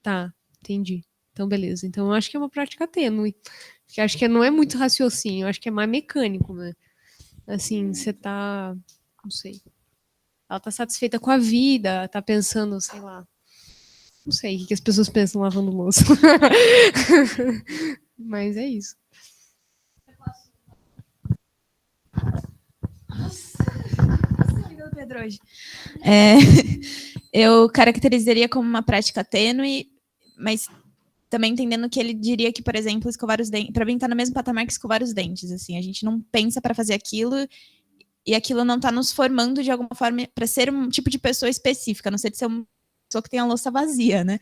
Tá, entendi. Então, beleza. Então, eu acho que é uma prática tênue. Porque acho que não é muito raciocínio, eu acho que é mais mecânico, né? Assim, você tá... Não sei. Ela tá satisfeita com a vida, tá pensando, sei lá... Não sei o que as pessoas pensam lavando louça. Mas é isso. Pedro hoje. Eu caracterizaria como uma prática tênue, mas também entendendo que ele diria que, por exemplo, escovar os dentes, para mim, está no mesmo patamar que escovar os dentes. Assim, a gente não pensa para fazer aquilo e aquilo não está nos formando de alguma forma para ser um tipo de pessoa específica, a não ser de ser uma pessoa que tem a louça vazia, né?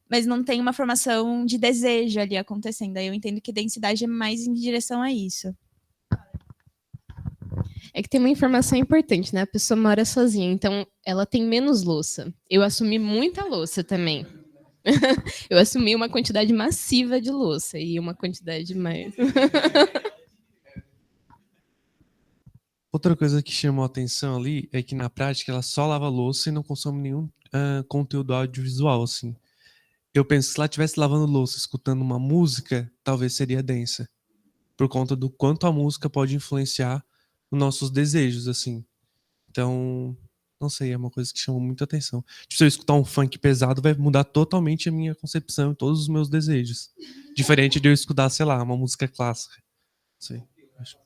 Mas não tem uma formação de desejo ali acontecendo. Aí eu entendo que densidade é mais em direção a isso. É que tem uma informação importante, né? A pessoa mora sozinha, então ela tem menos louça. Eu assumi muita louça também. Eu assumi uma quantidade massiva de louça e uma quantidade mais... Outra coisa que chamou a atenção ali é que na prática ela só lava louça e não consome nenhum conteúdo audiovisual, assim. Eu penso que se ela estivesse lavando louça, escutando uma música, talvez seria densa. Por conta do quanto a música pode influenciar os nossos desejos, assim. Então, não sei, é uma coisa que chama muita atenção. Tipo, se eu escutar um funk pesado, vai mudar totalmente a minha concepção e todos os meus desejos. Diferente de eu escutar, sei lá, uma música clássica. Não sei. Acho.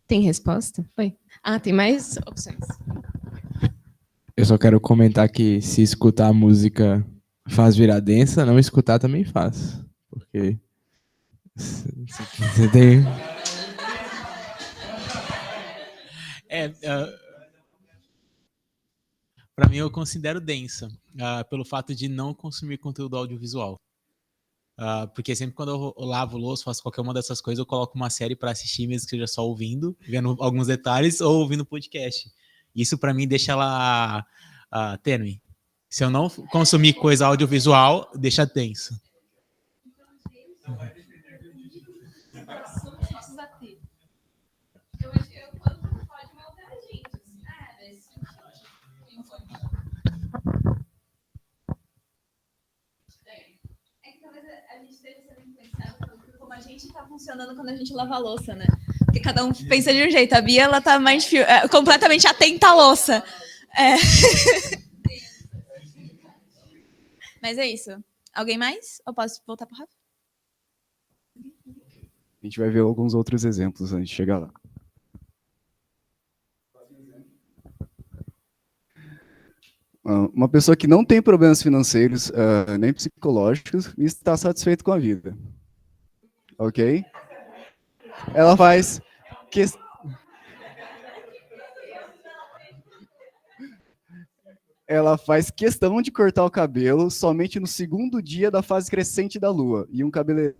Tem resposta? Foi. Tem mais opções. Eu só quero comentar que se escutar a música faz virar densa, não escutar também faz. Porque você tem... Para mim, eu considero densa, pelo fato de não consumir conteúdo audiovisual. Porque sempre quando eu lavo louça, faço qualquer uma dessas coisas, eu coloco uma série para assistir, mesmo que seja só ouvindo, vendo alguns detalhes, ou ouvindo podcast. Isso, para mim, deixa ela tênue. Se eu não consumir coisa audiovisual, deixa tenso. Como a gente tá funcionando quando a gente lava a louça, né? Porque cada um pensa de um jeito. A Bia, ela tá completamente atenta à louça. É. Mas é isso. Alguém mais? Ou posso voltar pro Rafa? A gente vai ver alguns outros exemplos antes de chegar lá. Uma pessoa que não tem problemas financeiros, nem psicológicos, e está satisfeita com a vida. Ok? Ela faz questão de cortar o cabelo somente no segundo dia da fase crescente da lua. E um cabeleireiro.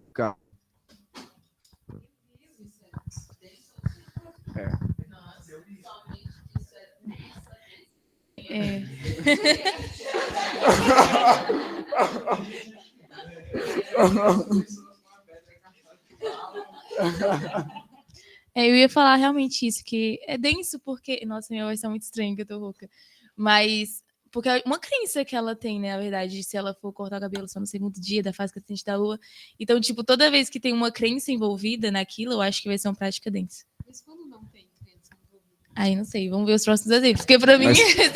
Eu ia falar realmente isso, que é denso porque... Nossa, minha voz tá muito estranha, que eu tô rouca. Mas... Porque é uma crença que ela tem, né, na verdade, se ela for cortar o cabelo só no segundo dia da fase crescente da lua. Então, tipo, toda vez que tem uma crença envolvida naquilo, eu acho que vai ser uma prática densa. Mas quando não tem crença envolvida? Aí, não sei, vamos ver os próximos exemplos. Porque pra mim...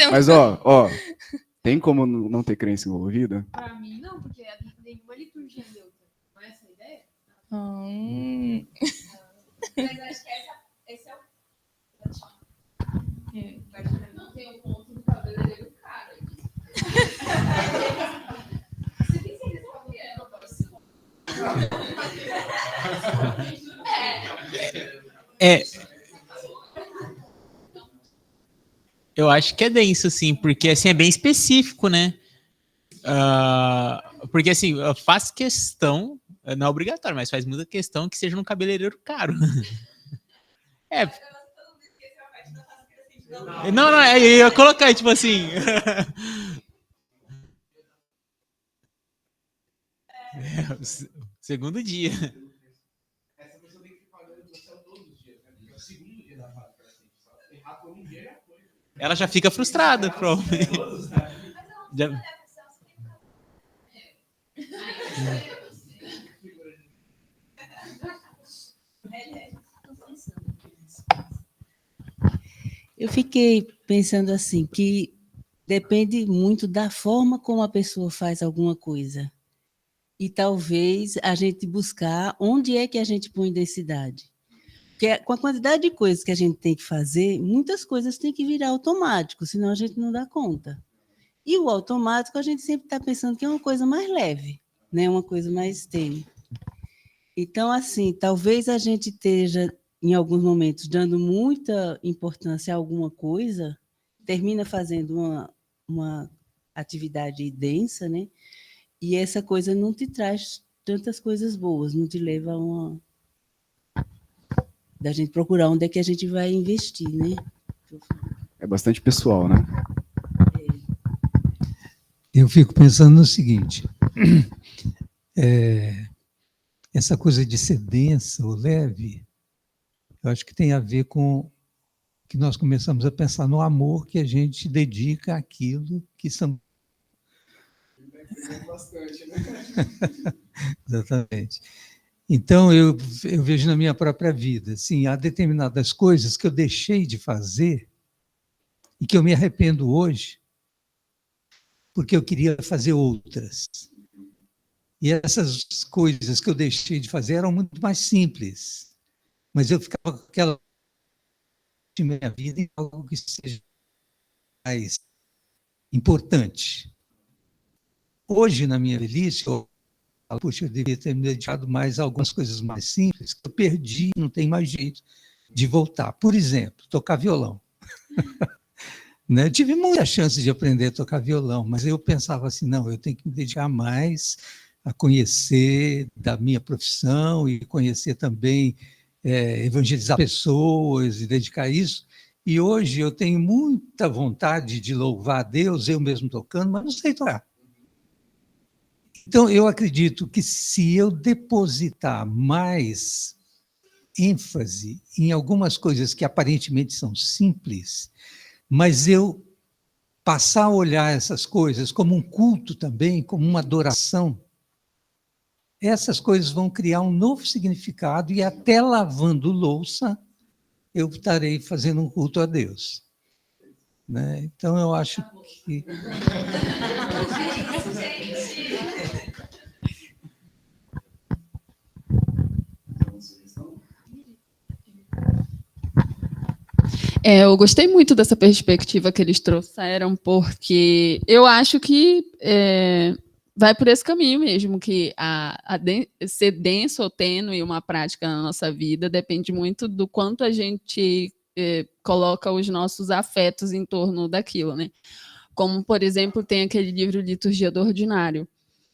Mas ó, tem como não ter crença envolvida? Pra mim, não, porque nenhuma liturgia neutra. Não é essa a ideia? Mas acho que esse é o... Não tem um ponto do cabeleireiro caro. Você tem certeza que é no próximo? Eu acho que é denso, assim, porque assim, é bem específico, né? Porque assim, faz questão, não é obrigatório, mas faz muita questão que seja num cabeleireiro caro. Não, eu ia colocar, tipo assim. Segundo dia. Essa pessoa tem que ficar olhando no céu todos os dias, né? Porque é o segundo dia da fase crescente. Se errar por um dia, já foi. Ela já fica frustrada, provavelmente. Eu fiquei pensando assim, que depende muito da forma como a pessoa faz alguma coisa. E talvez a gente buscar onde é que a gente põe densidade. Porque com a quantidade de coisas que a gente tem que fazer, muitas coisas têm que virar automático, senão a gente não dá conta. E o automático, a gente sempre está pensando que é uma coisa mais leve, né? Uma coisa mais tênue. Então, assim, talvez a gente esteja, em alguns momentos, dando muita importância a alguma coisa, termina fazendo uma atividade densa, né? E essa coisa não te traz tantas coisas boas, não te leva a uma... da gente procurar onde é que a gente vai investir, né? É bastante pessoal, né? Eu fico pensando no seguinte, essa coisa de ser densa ou leve, eu acho que tem a ver com que nós começamos a pensar no amor que a gente dedica àquilo que são... Bastante, né? Exatamente. Então, eu vejo na minha própria vida, assim, há determinadas coisas que eu deixei de fazer e que eu me arrependo hoje porque eu queria fazer outras. E essas coisas que eu deixei de fazer eram muito mais simples, mas eu ficava com aquela de minha vida em algo que seja mais importante. Hoje, na minha velhice, eu falo, puxa, eu devia ter me dedicado mais a algumas coisas mais simples, que eu perdi, não tem mais jeito de voltar. Por exemplo, tocar violão. Né? Eu tive muita chance de aprender a tocar violão, mas eu pensava assim, não, eu tenho que me dedicar mais a conhecer da minha profissão e conhecer também, evangelizar pessoas e dedicar isso. E hoje eu tenho muita vontade de louvar a Deus, eu mesmo tocando, mas não sei tocar. Então, eu acredito que se eu depositar mais ênfase em algumas coisas que aparentemente são simples, mas eu passar a olhar essas coisas como um culto também, como uma adoração, essas coisas vão criar um novo significado e até lavando louça, eu estarei fazendo um culto a Deus. Né? Então, eu acho que... Eu gostei muito dessa perspectiva que eles trouxeram, porque eu acho que vai por esse caminho mesmo, que ser denso ou tênue uma prática na nossa vida depende muito do quanto a gente coloca os nossos afetos em torno daquilo, né? Como, por exemplo, tem aquele livro Liturgia do Ordinário,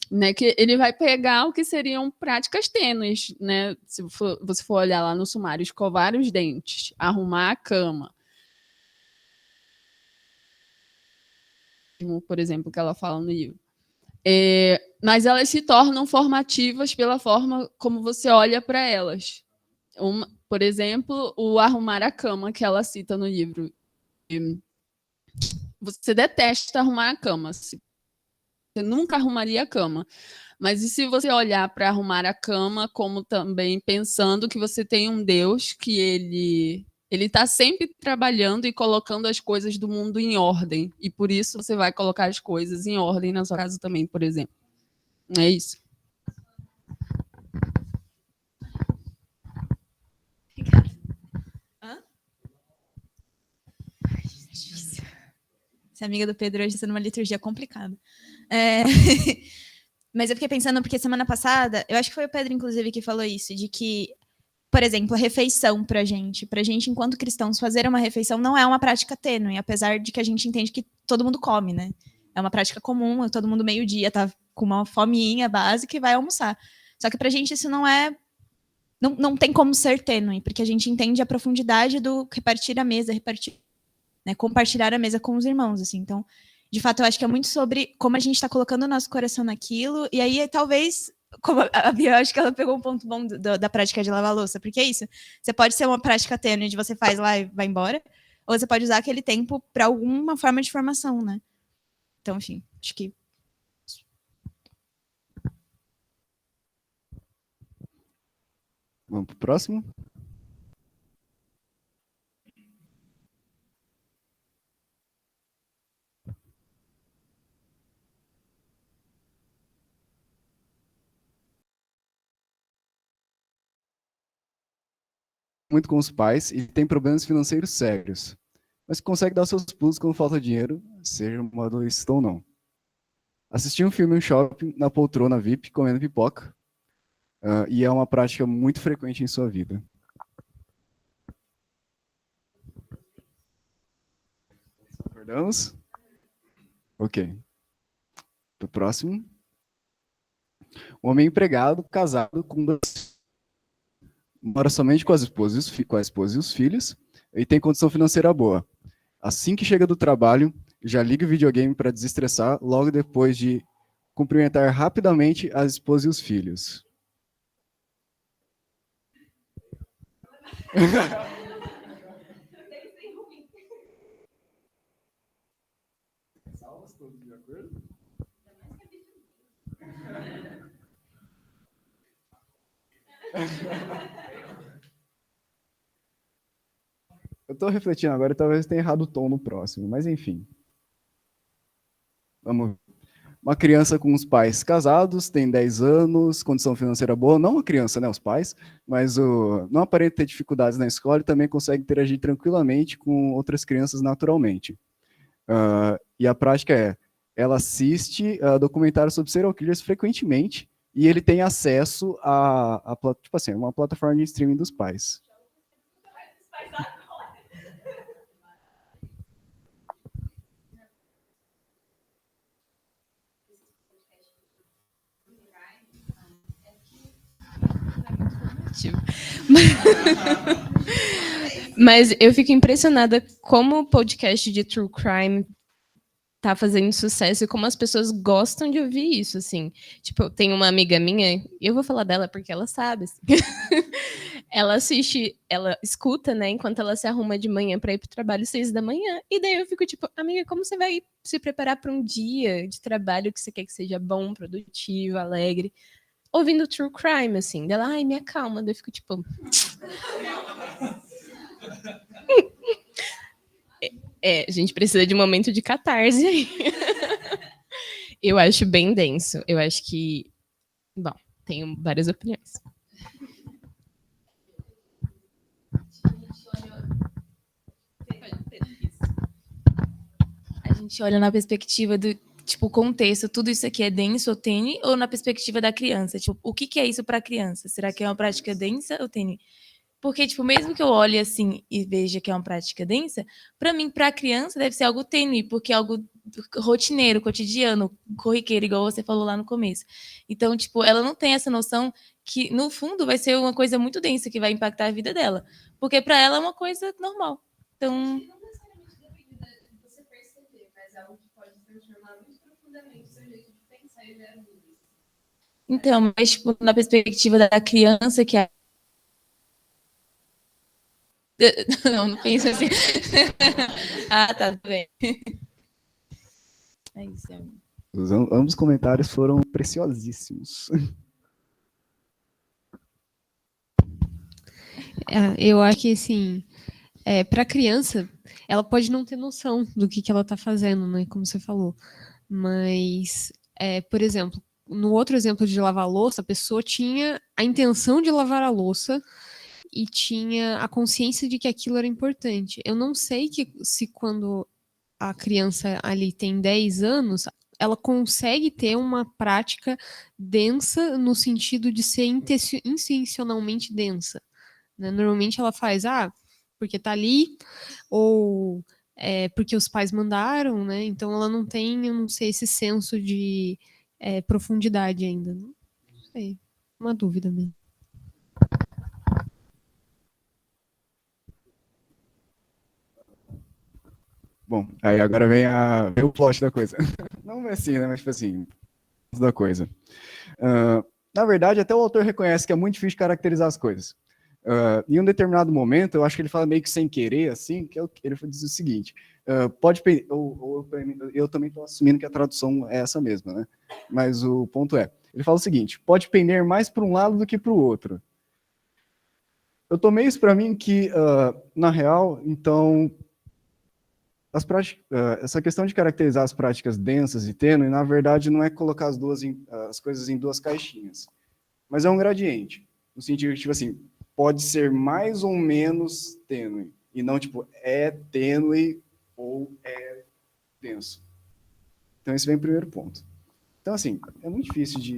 né, que ele vai pegar o que seriam práticas tênues, né? Se você for olhar lá no sumário, escovar os dentes, arrumar a cama, por exemplo, que ela fala no livro. Mas elas se tornam formativas pela forma como você olha para elas. Por exemplo, o arrumar a cama, que ela cita no livro. Você detesta arrumar a cama. Você nunca arrumaria a cama. Mas e se você olhar para arrumar a cama como também pensando que você tem um Deus que ele está sempre trabalhando e colocando as coisas do mundo em ordem. E por isso você vai colocar as coisas em ordem na sua casa também, por exemplo. É isso. Obrigada. Ser amiga do Pedro hoje sendo uma liturgia complicada. Mas eu fiquei pensando, porque semana passada, eu acho que foi o Pedro, inclusive, que falou isso, de que, por exemplo, a refeição pra gente, enquanto cristãos, fazer uma refeição não é uma prática tênue, apesar de que a gente entende que todo mundo come, né? É uma prática comum, todo mundo meio-dia tá com uma fominha básica e vai almoçar. Só que pra gente isso não tem como ser tênue, porque a gente entende a profundidade do repartir a mesa, né, compartilhar a mesa com os irmãos, assim. Então, de fato, eu acho que é muito sobre como a gente está colocando o nosso coração naquilo, e aí talvez, como a Bia, eu acho que ela pegou um ponto bom da prática de lavar louça, porque é isso, você pode ser uma prática tênue de você faz lá e vai embora, ou você pode usar aquele tempo para alguma forma de formação, né? Então, enfim, acho que... Vamos para o próximo? Muito com os pais e tem problemas financeiros sérios, mas consegue dar seus pulos quando falta dinheiro, seja motorista ou não. Assistir um filme em um shopping, na poltrona VIP, comendo pipoca, e é uma prática muito frequente em sua vida. Concordamos? Ok. Para o próximo. Um homem empregado, casado, com mora somente com a esposa e os filhos, e tem condição financeira boa. Assim que chega do trabalho, já liga o videogame para desestressar, logo depois de cumprimentar rapidamente a esposa e os filhos. Eu estou refletindo agora, talvez tenha errado o tom no próximo, mas enfim. Vamos. Uma criança com os pais casados, tem 10 anos, condição financeira boa, não a criança, né, os pais, mas não aparenta ter dificuldades na escola e também consegue interagir tranquilamente com outras crianças naturalmente. E a prática ela assiste documentários sobre serial killers frequentemente e ele tem acesso a tipo assim, uma plataforma de streaming dos pais. Mas eu fico impressionada como o podcast de True Crime tá fazendo sucesso e como as pessoas gostam de ouvir isso, assim. Tipo, tem uma amiga minha, e eu vou falar dela porque ela sabe, assim. Ela assiste, ela escuta, né, enquanto ela se arruma de manhã para ir pro trabalho 6 da manhã. E daí eu fico tipo, amiga, como você vai se preparar para um dia de trabalho que você quer que seja bom, produtivo, alegre, ouvindo True Crime, assim. Dela, ai, me acalma. Daí eu fico tipo... a gente precisa de um momento de catarse aí. Eu acho bem denso. Eu acho que... Bom, tenho várias opiniões. A gente olha na perspectiva do tipo contexto, tudo isso aqui é denso ou tênue, ou na perspectiva da criança? Tipo, o que é isso para a criança? Será que é uma prática densa ou tênue? Porque, tipo, mesmo que eu olhe assim e veja que é uma prática densa, para mim, para a criança, deve ser algo tênue, porque é algo rotineiro, cotidiano, corriqueiro, igual você falou lá no começo. Então, tipo, ela não tem essa noção que, no fundo, vai ser uma coisa muito densa que vai impactar a vida dela. Porque para ela é uma coisa normal. Então, então, mas tipo, na perspectiva da criança que não penso assim. Ah, tá tudo bem. É isso, amigo. Ambos os comentários foram preciosíssimos. Eu acho que, assim, para criança, ela pode não ter noção do que ela está fazendo, né? Como você falou. Mas, por exemplo, no outro exemplo de lavar a louça, a pessoa tinha a intenção de lavar a louça e tinha a consciência de que aquilo era importante. Eu não sei se quando a criança ali tem 10 anos, ela consegue ter uma prática densa no sentido de ser intencionalmente densa. Né? Normalmente ela faz, porque tá ali, ou porque os pais mandaram, né? Então ela não tem, eu não sei, esse senso de profundidade ainda. Não sei, uma dúvida mesmo. Bom, aí agora vem o plot da coisa. Não é assim, né? Mas tipo assim, da coisa. Na verdade, até o autor reconhece que é muito difícil caracterizar as coisas. Em um determinado momento, eu acho que ele fala meio que sem querer, assim, que ele diz o seguinte, eu também estou assumindo que a tradução é essa mesma, né? Mas o ponto ele fala o seguinte, pode pender mais para um lado do que para o outro. Eu tomei isso para mim que, na real, então, essa questão de caracterizar as práticas densas e tênues, na verdade, não é colocar as coisas em duas caixinhas, mas é um gradiente, no sentido de, tipo assim, pode ser mais ou menos tênue, e não, tipo, é tênue ou é denso. Então, esse vem o primeiro ponto. Então, assim, é muito difícil de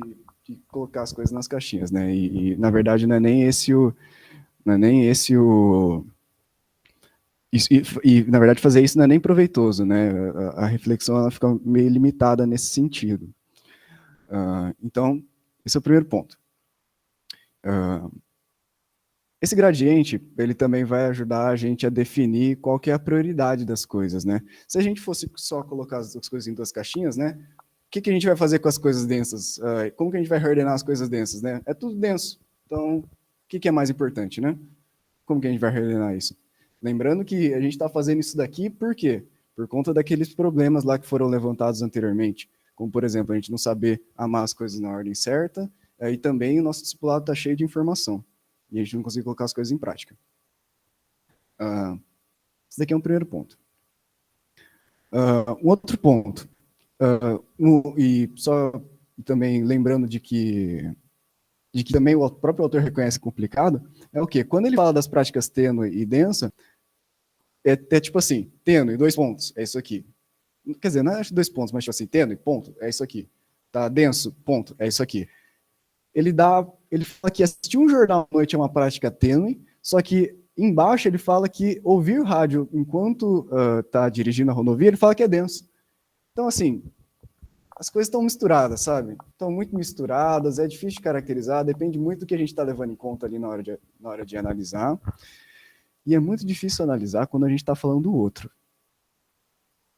colocar as coisas nas caixinhas, né? E na verdade, não é nem esse o... na verdade, fazer isso não é nem proveitoso, né? A reflexão ela fica meio limitada nesse sentido. Então, esse é o primeiro ponto. Esse gradiente, ele também vai ajudar a gente a definir qual que é a prioridade das coisas, né? Se a gente fosse só colocar as coisas em duas caixinhas, né? O que a gente vai fazer com as coisas densas? Como que a gente vai reordenar as coisas densas, né? É tudo denso. Então, o que é mais importante, né? Como que a gente vai reordenar isso? Lembrando que a gente está fazendo isso daqui por quê? Por conta daqueles problemas lá que foram levantados anteriormente. Como, por exemplo, a gente não saber amar as coisas na ordem certa, e também o nosso discipulado está cheio de informação. E a gente não consegue colocar as coisas em prática. Esse daqui é um primeiro ponto. Um outro ponto. E só também lembrando de que também o próprio autor reconhece complicado, é o quê? Quando ele fala das práticas tênue e densa, é tipo assim, tênue, 2 pontos, é isso aqui. Quer dizer, não é 2 pontos, mas tipo assim, tênue, ponto, é isso aqui. Tá denso, ponto, é isso aqui. Ele fala que assistir um jornal à noite é uma prática tênue, só que embaixo ele fala que ouvir rádio enquanto tá dirigindo a rodovia, ele fala que é denso. Então, assim, as coisas estão misturadas, sabe? Estão muito misturadas, é difícil de caracterizar, depende muito do que a gente está levando em conta ali na hora de analisar. E é muito difícil analisar quando a gente está falando do outro.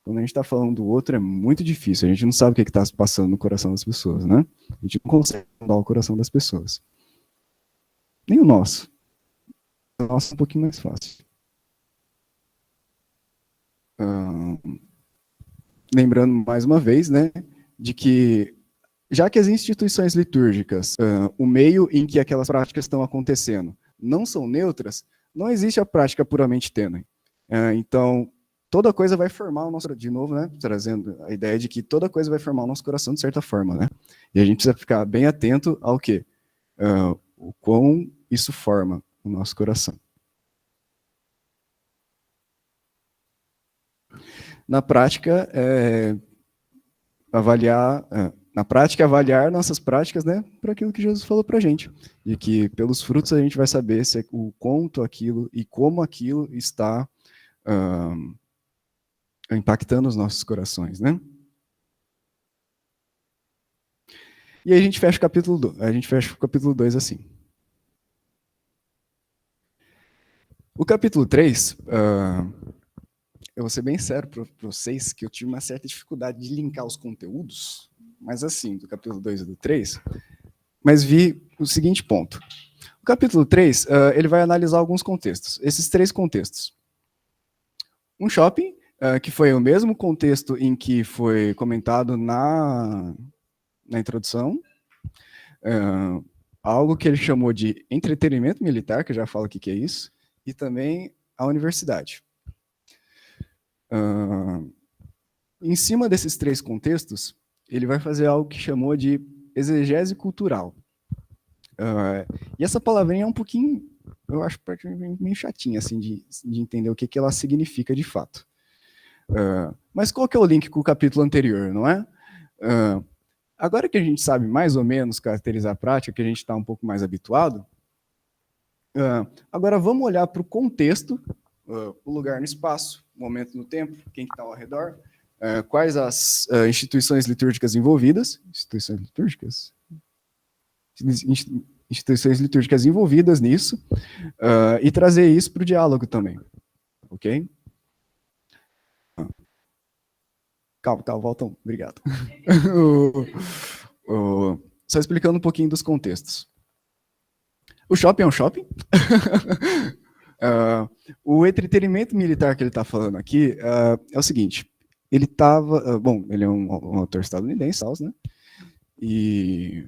Quando a gente está falando do outro é muito difícil. A gente não sabe o que está se passando no coração das pessoas, né? A gente não consegue mudar o coração das pessoas. Nem o nosso. O nosso é um pouquinho mais fácil. Lembrando mais uma vez, né, de que, já que as instituições litúrgicas, o meio em que aquelas práticas estão acontecendo, não são neutras, não existe a prática puramente tênue. Então, toda coisa vai formar o nosso, de novo, né, trazendo a ideia de que toda coisa vai formar o nosso coração de certa forma, né? E a gente precisa ficar bem atento ao quê? O quão isso forma o nosso coração. Na prática, avaliar nossas práticas, né, para aquilo que Jesus falou para a gente, de que pelos frutos a gente vai saber se o quanto aquilo e como aquilo está impactando os nossos corações, né? E aí a gente fecha o capítulo 2 assim. O capítulo 3, eu vou ser bem sério para vocês que eu tive uma certa dificuldade de linkar os conteúdos, mas assim, do capítulo 2 e do 3, mas vi o seguinte ponto. O capítulo 3, ele vai analisar alguns contextos, esses 3 contextos. Um shopping, que foi o mesmo contexto em que foi comentado na introdução, algo que ele chamou de entretenimento militar, que eu já falo o que é isso, e também a universidade. Em cima desses 3 contextos, ele vai fazer algo que chamou de exegese cultural. E essa palavrinha é um pouquinho, eu acho, meio chatinha assim, de entender o que ela significa de fato. Mas qual que é o link com o capítulo anterior, não é? Agora que a gente sabe mais ou menos caracterizar a prática, que a gente está um pouco mais habituado, agora vamos olhar para o contexto, o lugar no espaço, o momento no tempo, quem está ao redor, quais as instituições litúrgicas envolvidas, instituições litúrgicas envolvidas nisso, e trazer isso para o diálogo também, ok? Calma, voltam, obrigado. Só explicando um pouquinho dos contextos. O shopping é um shopping. O entretenimento militar que ele está falando aqui é o seguinte, ele estava, ele é um autor estadunidense, né? E,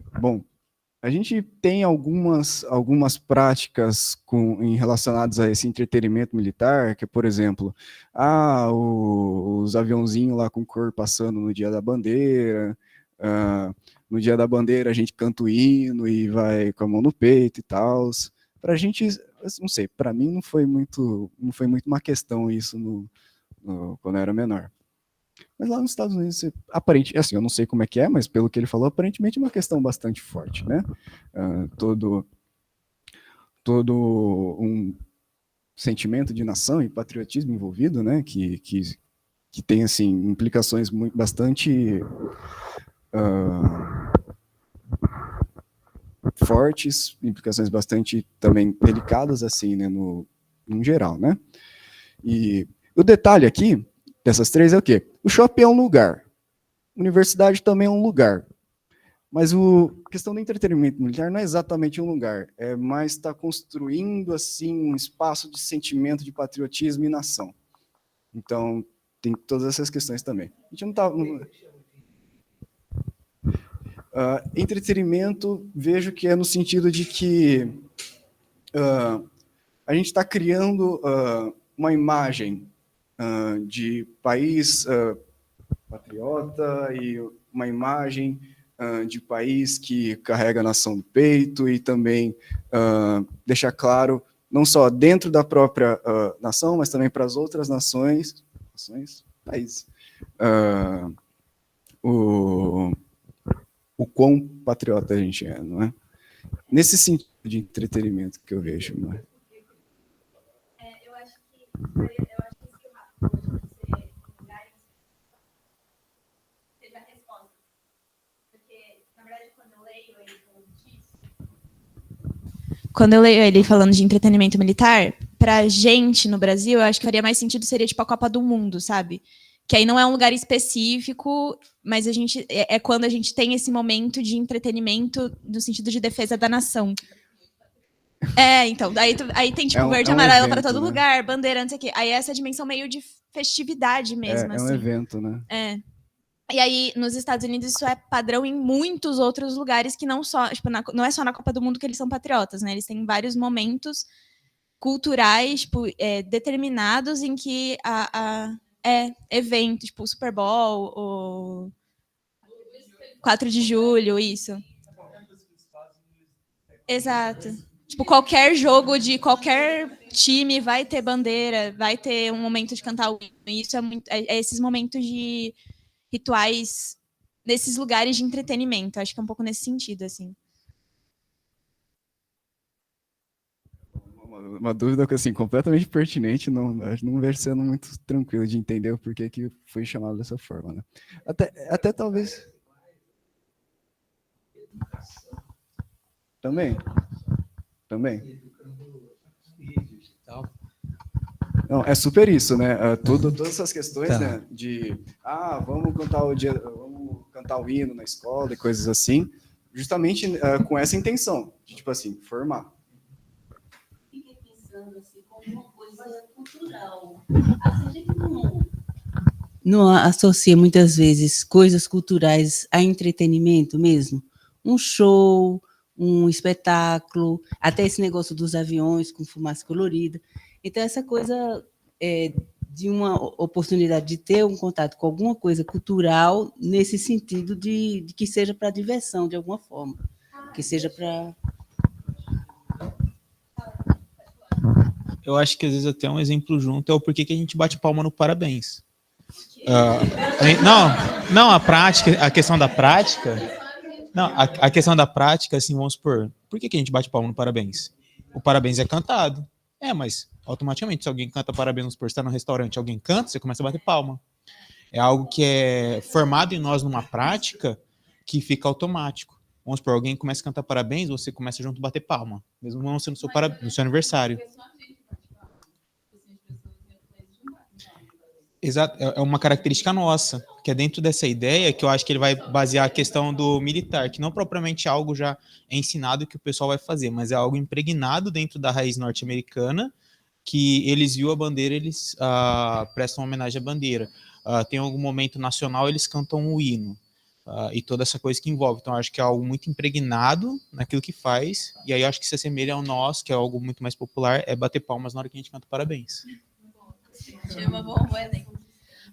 a gente tem algumas práticas relacionadas a esse entretenimento militar, que, por exemplo, os aviãozinhos lá com cor passando no dia da bandeira, no dia da bandeira a gente canta o hino e vai com a mão no peito e tal. Pra gente, não sei, para mim não foi muito uma questão isso quando eu era menor. Mas lá nos Estados Unidos, aparentemente, assim, eu não sei como é que é, mas pelo que ele falou, aparentemente é uma questão bastante forte, né? Todo um sentimento de nação e patriotismo envolvido, né? Que tem, assim, implicações bastante fortes, implicações bastante também delicadas, assim, né? No geral, né? E o detalhe aqui dessas 3 é o quê? O shopping é um lugar, a universidade também é um lugar, mas a questão do entretenimento militar não é exatamente um lugar, é mais estar construindo assim um espaço de sentimento de patriotismo e nação. Então, tem todas essas questões também. A gente não está... entretenimento, vejo que é no sentido de que a gente está criando uma imagem de país patriota e uma imagem de país que carrega a nação no peito e também deixar claro, não só dentro da própria nação, mas também para as outras países, o quão patriota a gente é, não é? Nesse sentido de entretenimento que eu vejo, não é? Eu acho que seja a resposta. Porque, na verdade, quando eu leio ele falando disso... Quando eu leio ele falando de entretenimento militar, pra gente no Brasil, eu acho que faria mais sentido seria tipo a Copa do Mundo, sabe? Que aí não é um lugar específico, mas é quando a gente tem esse momento de entretenimento no sentido de defesa da nação. Então, aí tem tipo verde e amarelo para todo lugar, bandeira, não sei o quê. Aí essa dimensão meio de festividade mesmo, assim. É um evento, né? E aí, nos Estados Unidos, isso é padrão em muitos outros lugares que não só, tipo, não é só na Copa do Mundo que eles são patriotas, né? Eles têm vários momentos culturais, tipo, determinados em que eventos, tipo o Super Bowl, o 4 de julho, isso. Exato. Tipo, qualquer jogo de qualquer time vai ter bandeira, vai ter um momento de cantar o hino. E isso é esses momentos de rituais nesses lugares de entretenimento. Acho que é um pouco nesse sentido, assim. Uma dúvida assim, completamente pertinente, não vejo sendo muito tranquilo de entender o porquê que foi chamado dessa forma, né? Até talvez... Também. Não, é super isso, né? Todas essas questões, né? De vamos cantar o hino na escola e coisas assim, justamente com essa intenção, de, tipo assim, formar. Fiquei pensando assim, como uma coisa cultural. A gente não associa muitas vezes coisas culturais a entretenimento mesmo. Um show, um espetáculo, até esse negócio dos aviões com fumaça colorida. Então, essa coisa de uma oportunidade de ter um contato com alguma coisa cultural nesse sentido de que seja para diversão, de alguma forma. Que seja para... Eu acho que, às vezes, até um exemplo junto é o porquê que a gente bate palma no parabéns. A prática, a questão da prática... Não, a questão da prática, assim, vamos supor, por que a gente bate palma no parabéns? O parabéns é cantado. Mas automaticamente, se alguém canta parabéns, vamos supor, você está no restaurante, alguém canta, você começa a bater palma. É algo que é formado em nós numa prática que fica automático. Vamos supor, alguém começa a cantar parabéns, você começa junto a bater palma, mesmo não sendo no seu aniversário. Exato, é uma característica nossa, que é dentro dessa ideia que eu acho que ele vai basear a questão do militar, que não propriamente é algo já ensinado que o pessoal vai fazer, mas é algo impregnado dentro da raiz norte-americana, que eles viam a bandeira, eles prestam homenagem à bandeira. Tem algum momento nacional, eles cantam o hino, e toda essa coisa que envolve. Então, eu acho que é algo muito impregnado naquilo que faz, e aí eu acho que se assemelha ao nosso, que é algo muito mais popular, é bater palmas na hora que a gente canta parabéns.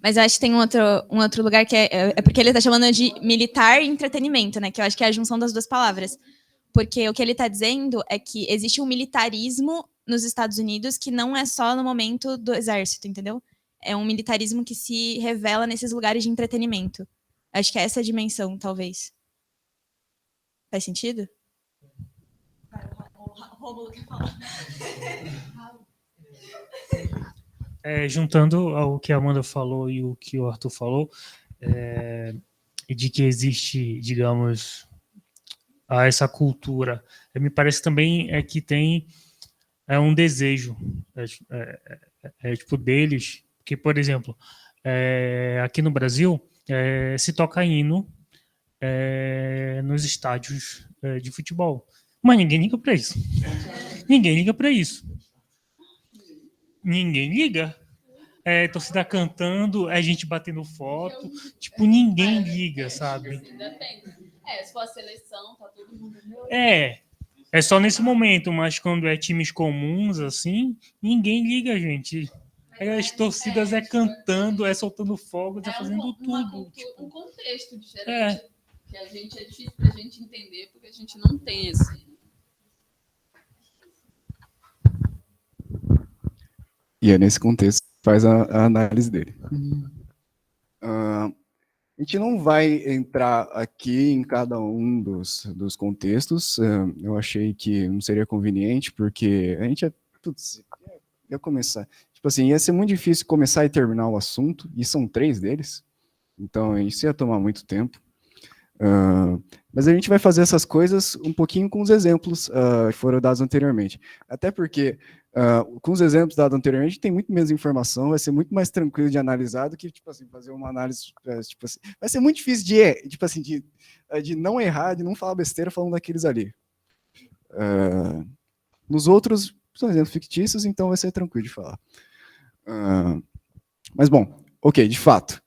Mas eu acho que tem um outro lugar que é porque ele está chamando de militar e entretenimento, né? Que eu acho que é a junção das duas palavras. Porque o que ele está dizendo é que existe um militarismo nos Estados Unidos que não é só no momento do exército, entendeu? É um militarismo que se revela nesses lugares de entretenimento. Acho que é essa a dimensão, talvez. Faz sentido? O Rômulo quer falar. Juntando ao que a Amanda falou e o que o Arthur falou, de que existe, digamos, essa cultura, me parece também que tem um desejo tipo deles, que, por exemplo, aqui no Brasil se toca hino nos estádios de futebol, mas ninguém liga para isso. Ninguém liga para isso. Ninguém liga. Torcida cantando, a gente batendo foto. Tipo, ninguém liga, sabe? Se for a seleção, tá todo mundo... É só nesse momento, mas quando é times comuns, assim, ninguém liga, gente. As torcidas cantando, soltando fogos, fazendo tudo. Um contexto diferente, que a gente é difícil pra gente entender, porque a gente não tem esse... E é nesse contexto que faz a análise dele. A gente não vai entrar aqui em cada um dos contextos. Eu achei que não seria conveniente, porque a gente ia começar... Tipo assim, ia ser muito difícil começar e terminar o assunto, e são 3 deles. Então, isso ia tomar muito tempo. Mas a gente vai fazer essas coisas um pouquinho com os exemplos que foram dados anteriormente. Até porque, com os exemplos dados anteriormente, tem muito menos informação, vai ser muito mais tranquilo de analisar do que, tipo assim, fazer uma análise, tipo assim, vai ser muito difícil tipo assim, de não errar, de não falar besteira falando daqueles ali. Nos outros, são exemplos fictícios, então vai ser tranquilo de falar. Mas, bom, ok, de fato.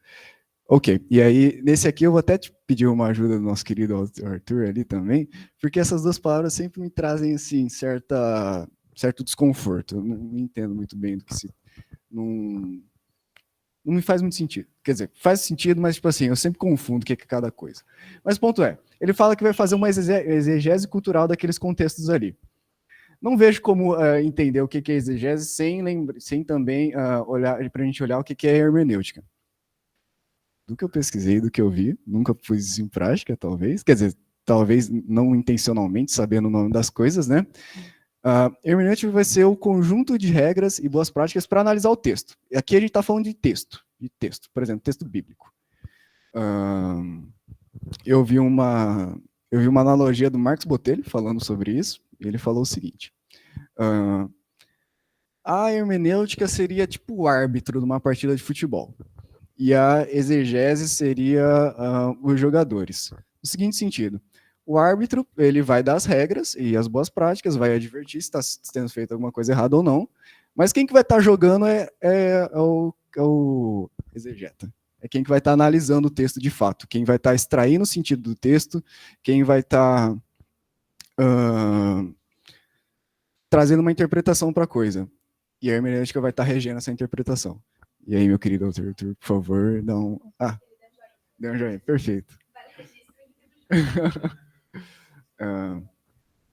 Ok, e aí, nesse aqui eu vou até te pedir uma ajuda do nosso querido Arthur ali também, porque essas duas palavras sempre me trazem, assim, certo desconforto. Eu não entendo muito bem do que se... Não me faz muito sentido. Quer dizer, faz sentido, mas, tipo assim, eu sempre confundo o que é cada coisa. Mas o ponto é, ele fala que vai fazer uma exegese cultural daqueles contextos ali. Não vejo como entender o que é exegese sem também olhar para a gente olhar o que é hermenêutica. Do que eu pesquisei, do que eu vi, nunca pus isso em prática, talvez. Quer dizer, talvez não intencionalmente, sabendo o nome das coisas, né? Hermenêutica vai ser o conjunto de regras e boas práticas para analisar o texto. E aqui a gente está falando de texto, por exemplo, texto bíblico. Eu vi uma analogia do Marcos Botelho falando sobre isso. Ele falou o seguinte: a hermenêutica seria tipo o árbitro de uma partida de futebol. E a exegese seria os jogadores. No seguinte sentido, o árbitro ele vai dar as regras e as boas práticas, vai advertir se está sendo feito alguma coisa errada ou não, mas quem que vai estar jogando é o exegeta. É quem que vai estar analisando o texto de fato, quem vai estar extraindo o sentido do texto, quem vai estar trazendo uma interpretação para a coisa. E a hermenêutica vai estar regendo essa interpretação. E aí, meu querido Arthur, por favor, dá um... deu um joinha, perfeito.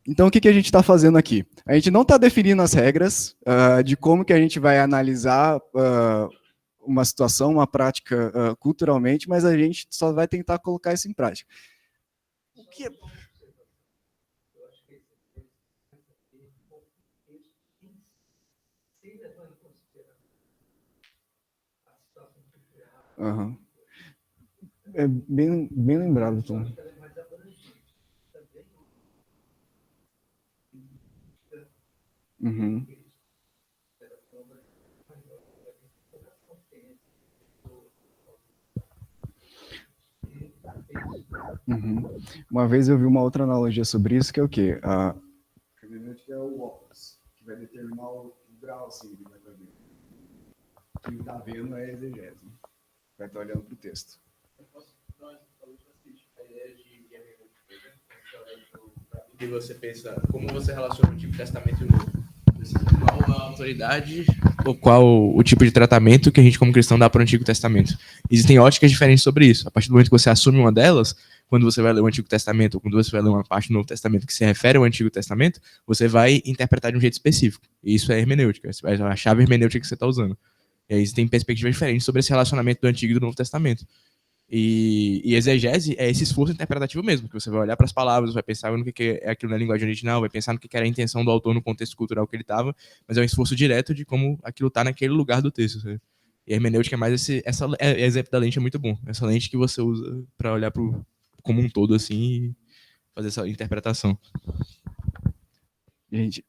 Então, o que a gente está fazendo aqui? A gente não está definindo as regras de como que a gente vai analisar uma situação, uma prática culturalmente, mas a gente só vai tentar colocar isso em prática. O que é... Uhum. É bem lembrado, Tom. Uhum. Uhum. Uma vez eu vi uma outra analogia sobre isso, que é o quê? A hermenêutica é o óculos, que vai determinar o grau assim, que vai estar vendo. Quem está vendo é a exegese. Vai estar olhando para o texto. Eu posso dar uma a ideia de hermenêutica, e você pensa, como você relaciona o Antigo Testamento e o Novo? Qual a autoridade ou qual o tipo de tratamento que a gente como cristão dá para o Antigo Testamento? Existem óticas diferentes sobre isso. A partir do momento que você assume uma delas, quando você vai ler o Antigo Testamento ou quando você vai ler uma parte do Novo Testamento que se refere ao Antigo Testamento, você vai interpretar de um jeito específico. E isso é hermenêutica, é a chave hermenêutica que você está usando. E aí existem perspectivas diferentes sobre esse relacionamento do Antigo e do Novo Testamento. E exegese é esse esforço interpretativo mesmo, que você vai olhar para as palavras, vai pensar no que é aquilo na linguagem original, vai pensar no que era a intenção do autor no contexto cultural que ele estava, mas é um esforço direto de como aquilo está naquele lugar do texto. Sabe? E a hermenêutica é mais esse exemplo da lente é muito bom. Essa lente que você usa para olhar como um todo assim e fazer essa interpretação. Gente,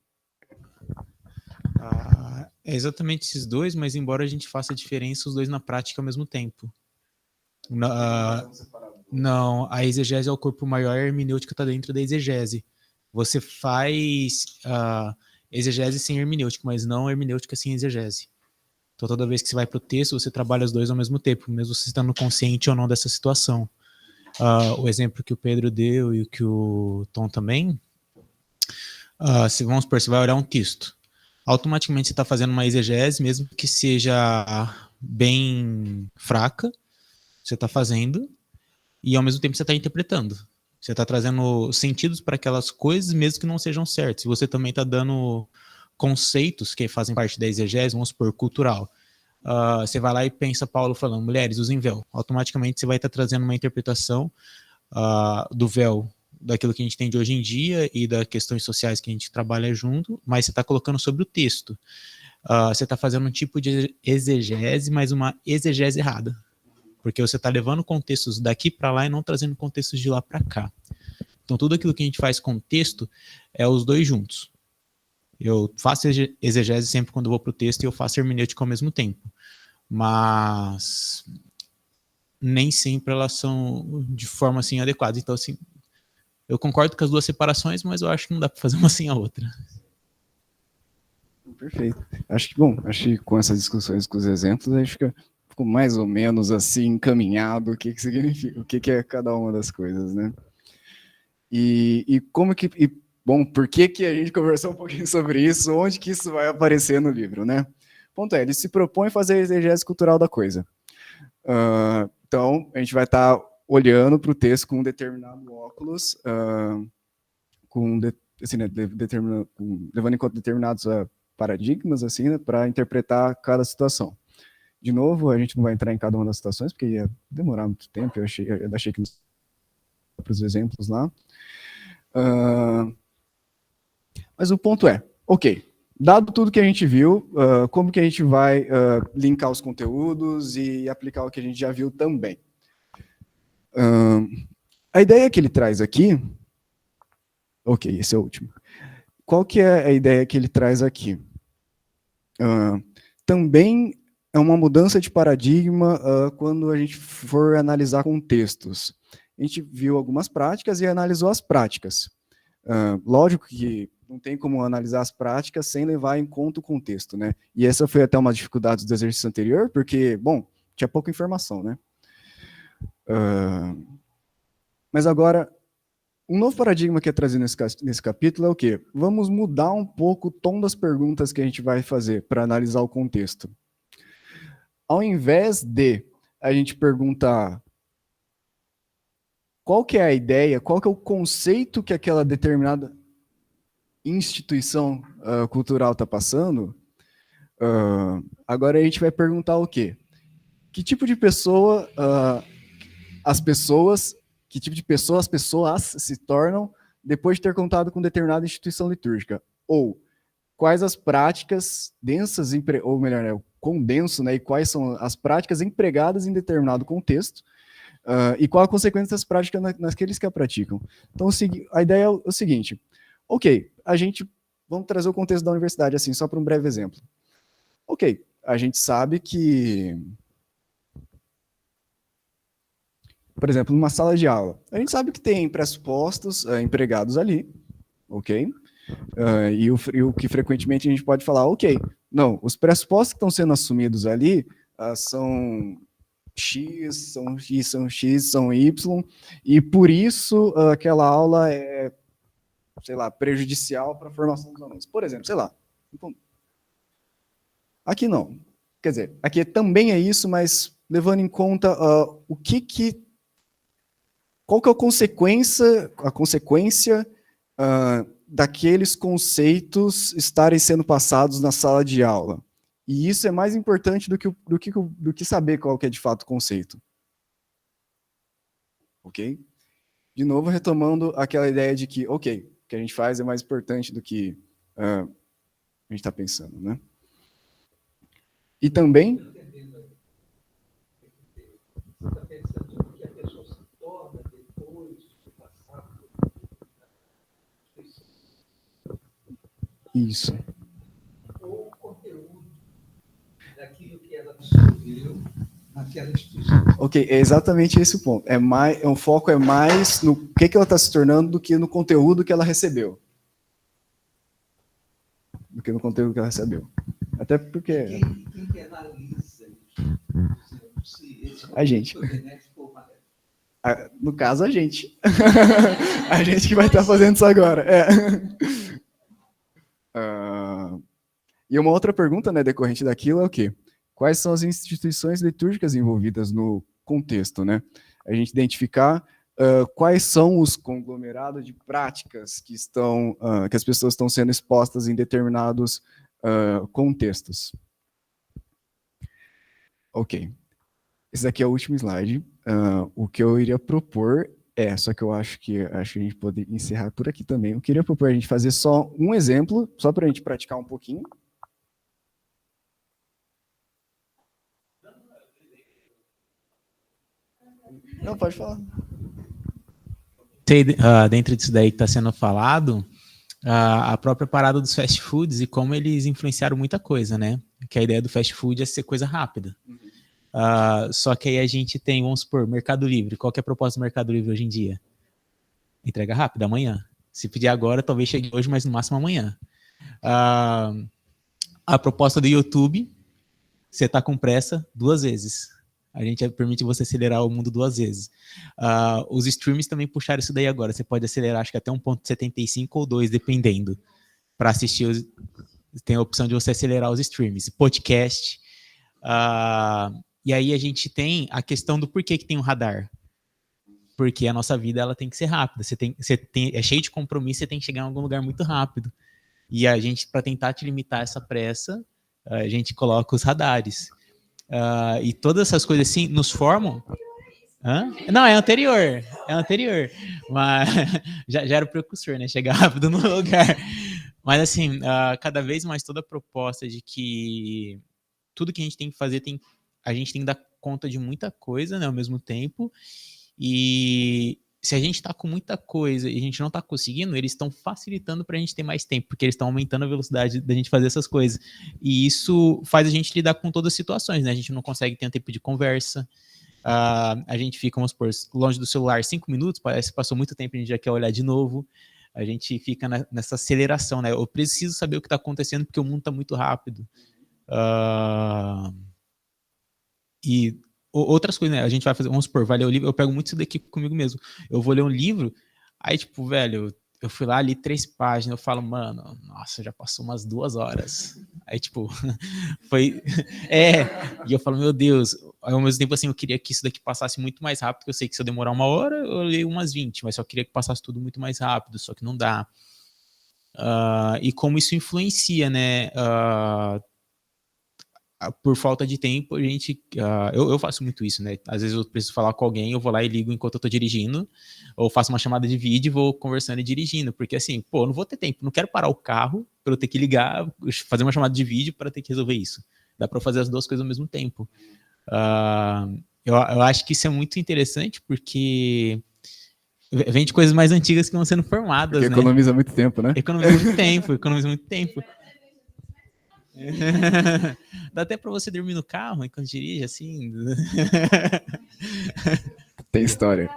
é exatamente esses dois, mas embora a gente faça diferença, os dois na prática ao mesmo tempo. Não, a exegese é o corpo maior, a hermenêutica está dentro da exegese. Você faz exegese sem hermenêutica, mas não hermenêutica sem exegese. Então, toda vez que você vai para o texto, você trabalha os dois ao mesmo tempo, mesmo você estando consciente ou não dessa situação. O exemplo que o Pedro deu e o que o Tom também, vamos supor, você vai olhar um texto. Automaticamente você está fazendo uma exegese, mesmo que seja bem fraca, você está fazendo, e ao mesmo tempo você está interpretando. Você está trazendo sentidos para aquelas coisas, mesmo que não sejam certos. Você também está dando conceitos que fazem parte da exegese, vamos supor, cultural. Você vai lá e pensa Paulo falando, mulheres, usem véu. Automaticamente você vai estar trazendo uma interpretação do véu, daquilo que a gente tem de hoje em dia e das questões sociais que a gente trabalha junto, mas você está colocando sobre o texto. Você está fazendo um tipo de exegese, mas uma exegese errada. Porque você está levando contextos daqui para lá e não trazendo contextos de lá para cá. Então, tudo aquilo que a gente faz com texto é os dois juntos. Eu faço exegese sempre quando eu vou para o texto e eu faço hermenêutica ao mesmo tempo. Mas nem sempre elas são de forma assim adequada. Então, assim, eu concordo com as duas separações, mas eu acho que não dá para fazer uma sem a outra. Perfeito. Acho que com essas discussões, com os exemplos, acho que ficou mais ou menos assim encaminhado o que significa, o que é cada uma das coisas, né? E como que... Bom, por que a gente conversou um pouquinho sobre isso? Onde que isso vai aparecer no livro, né? Ponto é, ele se propõe a fazer a exegese cultural da coisa. Então, a gente vai estar olhando para o texto com um determinado óculos, assim, né, levando em conta determinados paradigmas, assim, né, para interpretar cada situação. De novo, a gente não vai entrar em cada uma das situações, porque ia demorar muito tempo, eu achei que para os exemplos lá. Mas o ponto é, ok, dado tudo que a gente viu, como que a gente vai linkar os conteúdos e aplicar o que a gente já viu também? A ideia que ele traz aqui... Ok, esse é o último. Qual que é a ideia que ele traz aqui? Também é uma mudança de paradigma quando a gente for analisar contextos. A gente viu algumas práticas e analisou as práticas. Lógico que não tem como analisar as práticas sem levar em conta o contexto, né? E essa foi até uma dificuldade do exercício anterior, porque, bom, tinha pouca informação, né? Mas agora, um novo paradigma que é trazido nesse capítulo é o quê? Vamos mudar um pouco o tom das perguntas que a gente vai fazer para analisar o contexto. Ao invés de a gente perguntar qual que é a ideia, qual que é o conceito que aquela determinada instituição cultural está passando, agora a gente vai perguntar o quê? Que tipo de pessoa que tipo de pessoa as pessoas se tornam depois de ter contato com determinada instituição litúrgica? Ou quais as práticas densas, ou melhor, né, o quão denso, né, e quais são as práticas empregadas em determinado contexto, e qual a consequência das práticas naqueles que a praticam. Então, a ideia é o seguinte, ok, vamos trazer o contexto da universidade, assim, só para um breve exemplo. Ok, a gente sabe que, por exemplo, numa sala de aula, a gente sabe que tem pressupostos empregados ali, ok? E o que frequentemente a gente pode falar, ok, não, os pressupostos que estão sendo assumidos ali são X, são X, são Y, e por isso aquela aula é, sei lá, prejudicial para a formação dos alunos. Por exemplo, sei lá, aqui não. Quer dizer, aqui também é isso, mas levando em conta qual que é a consequência daqueles conceitos estarem sendo passados na sala de aula. E isso é mais importante do que saber qual que é de fato o conceito. Ok? De novo, retomando aquela ideia de que, ok, o que a gente faz é mais importante do que a gente está pensando, né? E também... Isso. Ou o conteúdo daquilo que ela absorveu naquela instituição. Ok, é exatamente esse o ponto. O foco é mais no que ela está se tornando do que no conteúdo que ela recebeu. Do que no conteúdo que ela recebeu. Até porque... Quem que analisa isso? A gente. No caso, a gente. A gente que vai estar fazendo isso agora. E uma outra pergunta, né, decorrente daquilo é o quê? Quais são as instituições litúrgicas envolvidas no contexto, né? A gente identificar quais são os conglomerados de práticas que as pessoas estão sendo expostas em determinados contextos. Ok. Esse daqui é o último slide. O que eu iria propor só que eu acho que a gente pode encerrar por aqui também. Eu queria propor a gente fazer só um exemplo, só para a gente praticar um pouquinho. Não, pode falar. Dentro disso daí que está sendo falado, a própria parada dos fast foods e como eles influenciaram muita coisa, né? Que a ideia do fast food é ser coisa rápida. Só que aí a gente tem, vamos supor, Mercado Livre. Qual que é a proposta do Mercado Livre hoje em dia? Entrega rápida, amanhã. Se pedir agora, talvez chegue hoje, mas no máximo amanhã. A proposta do YouTube, você está com pressa 2 vezes. A gente permite você acelerar o mundo 2 vezes. Os streams também puxaram isso daí agora. Você pode acelerar, acho que até 1.75 ou 2, dependendo. Para assistir, tem a opção de você acelerar os streams. Podcast. E aí a gente tem a questão do porquê que tem um radar. Porque a nossa vida ela tem que ser rápida. É cheio de compromisso, você tem que chegar em algum lugar muito rápido. E a gente, para tentar te limitar essa pressa, a gente coloca os radares. E todas essas coisas assim nos formam. Não, é anterior. Mas já era o precursor, né? Chegar rápido no lugar. Mas assim, cada vez mais toda a proposta de que tudo que a gente tem que fazer, a gente tem que dar conta de muita coisa, né, ao mesmo tempo. E se a gente está com muita coisa e a gente não está conseguindo, eles estão facilitando para a gente ter mais tempo, porque eles estão aumentando a velocidade da gente fazer essas coisas. E isso faz a gente lidar com todas as situações, né? A gente não consegue ter um tempo de conversa, a gente fica, vamos supor, longe do celular 5 minutos, parece que passou muito tempo e a gente já quer olhar de novo. A gente fica nessa aceleração, né? Eu preciso saber o que está acontecendo porque o mundo está muito rápido. E outras coisas, né? A gente vai fazer, vamos supor, vai ler o livro, eu pego muito isso daqui comigo mesmo. Eu vou ler um livro, aí, tipo, velho, eu fui lá, li 3 páginas, eu falo, mano, nossa, já passou umas 2 horas. Aí, tipo, foi... E eu falo, meu Deus, ao mesmo tempo, assim, eu queria que isso daqui passasse muito mais rápido, porque eu sei que se eu demorar 1 hora, eu leio umas 20, mas só queria que passasse tudo muito mais rápido, só que não dá. E como isso influencia, né? Por falta de tempo, a gente... eu faço muito isso, né? Às vezes eu preciso falar com alguém, eu vou lá e ligo enquanto eu tô dirigindo, ou faço uma chamada de vídeo e vou conversando e dirigindo, porque assim, pô, eu não vou ter tempo, não quero parar o carro para eu ter que ligar, fazer uma chamada de vídeo para ter que resolver isso. Dá para fazer as 2 coisas ao mesmo tempo. Eu acho que isso é muito interessante, porque vem de coisas mais antigas que vão sendo formadas, porque né? economiza muito tempo, né? Economiza muito tempo. Dá até pra você dormir no carro enquanto dirige, assim. Tem história.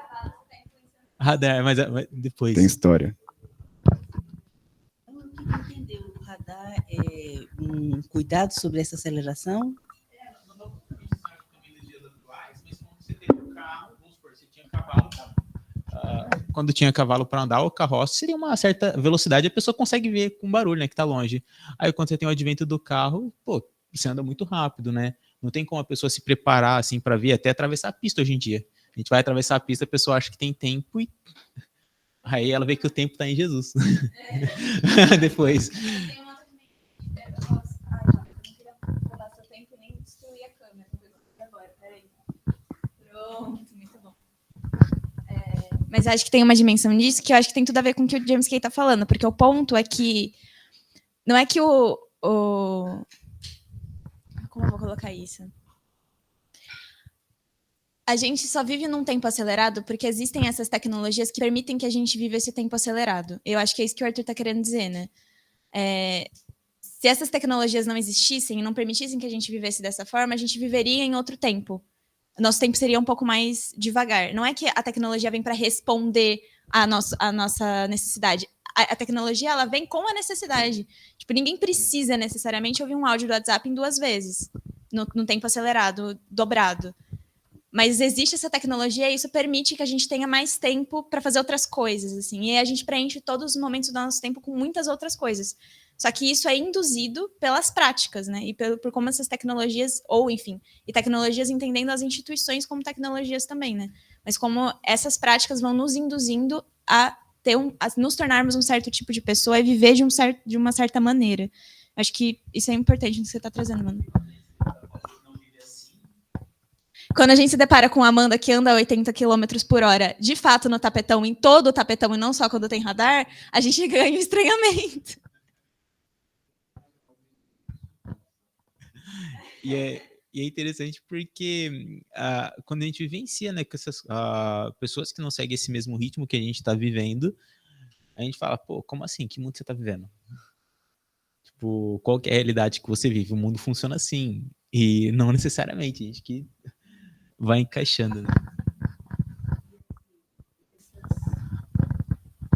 Radar, mas depois. Tem história. Eu queria entender, o radar é um cuidado sobre essa aceleração? Quando tinha cavalo para andar, o carroça seria uma certa velocidade, a pessoa consegue ver com barulho, né, que tá longe. Aí quando você tem o advento do carro, pô, você anda muito rápido, né? Não tem como a pessoa se preparar assim para ver, até atravessar a pista hoje em dia. A gente vai atravessar a pista, a pessoa acha que tem tempo e aí ela vê que o tempo tá em Jesus. Depois. Mas acho que tem uma dimensão disso que eu acho que tem tudo a ver com o que o James Kay está falando, porque o ponto é que não é que como eu vou colocar isso? A gente só vive num tempo acelerado porque existem essas tecnologias que permitem que a gente viva esse tempo acelerado. Eu acho que é isso que o Arthur está querendo dizer, né? Se essas tecnologias não existissem e não permitissem que a gente vivesse dessa forma, a gente viveria em outro tempo. Nosso tempo seria um pouco mais devagar. Não é que a tecnologia vem para responder à nossa necessidade. A tecnologia ela vem com a necessidade. Tipo, ninguém precisa necessariamente ouvir um áudio do WhatsApp em 2 vezes, no tempo acelerado, dobrado. Mas existe essa tecnologia e isso permite que a gente tenha mais tempo para fazer outras coisas, assim. E aí a gente preenche todos os momentos do nosso tempo com muitas outras coisas. Só que isso é induzido pelas práticas, né? E por como essas tecnologias, ou enfim, e tecnologias entendendo as instituições como tecnologias também, né? Mas como essas práticas vão nos induzindo a nos tornarmos um certo tipo de pessoa e viver de uma certa maneira. Acho que isso é importante no que você está trazendo, mano. Quando a gente se depara com a Amanda que anda a 80 km por hora, de fato no tapetão, em todo o tapetão e não só quando tem radar, a gente ganha um estranhamento. E E é interessante porque quando a gente vivencia, né, com essas pessoas que não seguem esse mesmo ritmo que a gente está vivendo, a gente fala, pô, como assim? Que mundo você está vivendo? Tipo, qual que é a realidade que você vive? O mundo funciona assim. E não necessariamente, a gente que vai encaixando, né?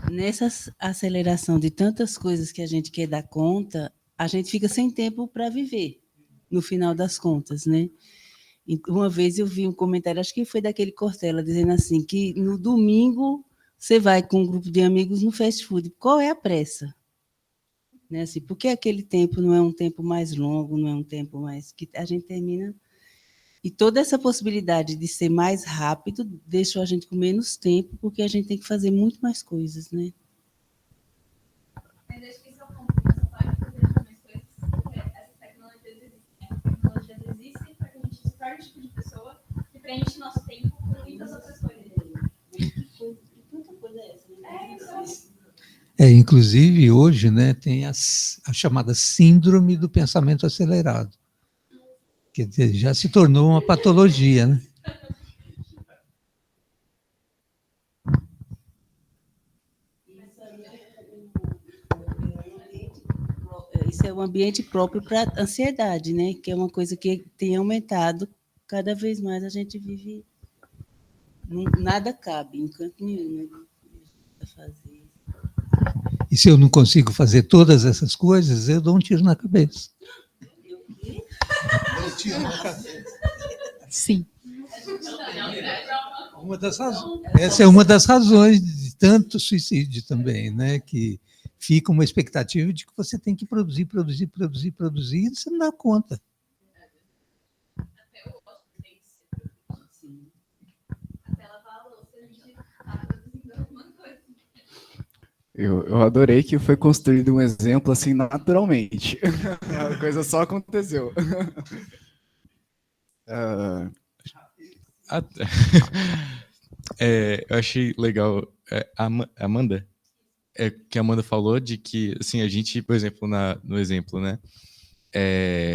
Nessa aceleração de tantas coisas que a gente quer dar conta, a gente fica sem tempo para viver, no final das contas, né? E uma vez eu vi um comentário, acho que foi daquele Cortella, dizendo assim, que no domingo você vai com um grupo de amigos no fast food. Qual é a pressa? Né? Assim, por que aquele tempo não é um tempo mais longo, não é um tempo mais... que a gente termina... E toda essa possibilidade de ser mais rápido deixou a gente com menos tempo, porque a gente tem que fazer muito mais coisas, né? Mas acho que esse é o ponto. Você pode fazer mais coisas, porque essas tecnologias existem. As tecnologias existem para que a gente se torne o tipo de pessoa que preenche nosso tempo com muitas outras coisas. Tanta coisa é essa, né? Então... Inclusive, hoje, né, tem a chamada síndrome do pensamento acelerado. Quer dizer, já se tornou uma patologia, né? Isso é um ambiente próprio para a ansiedade, né? Que é uma coisa que tem aumentado cada vez mais. A gente vive... Nada cabe, em canto nenhum, né? Fazer. E se eu não consigo fazer todas essas coisas, eu dou um tiro na cabeça. Sim. Essa é uma das razões de tanto suicídio também, né? Que fica uma expectativa de que você tem que produzir, e você não dá conta. Eu adorei que foi construído um exemplo assim naturalmente. A coisa só aconteceu. Eu achei legal Amanda, que a Amanda falou de que assim, a gente, por exemplo, no exemplo, né?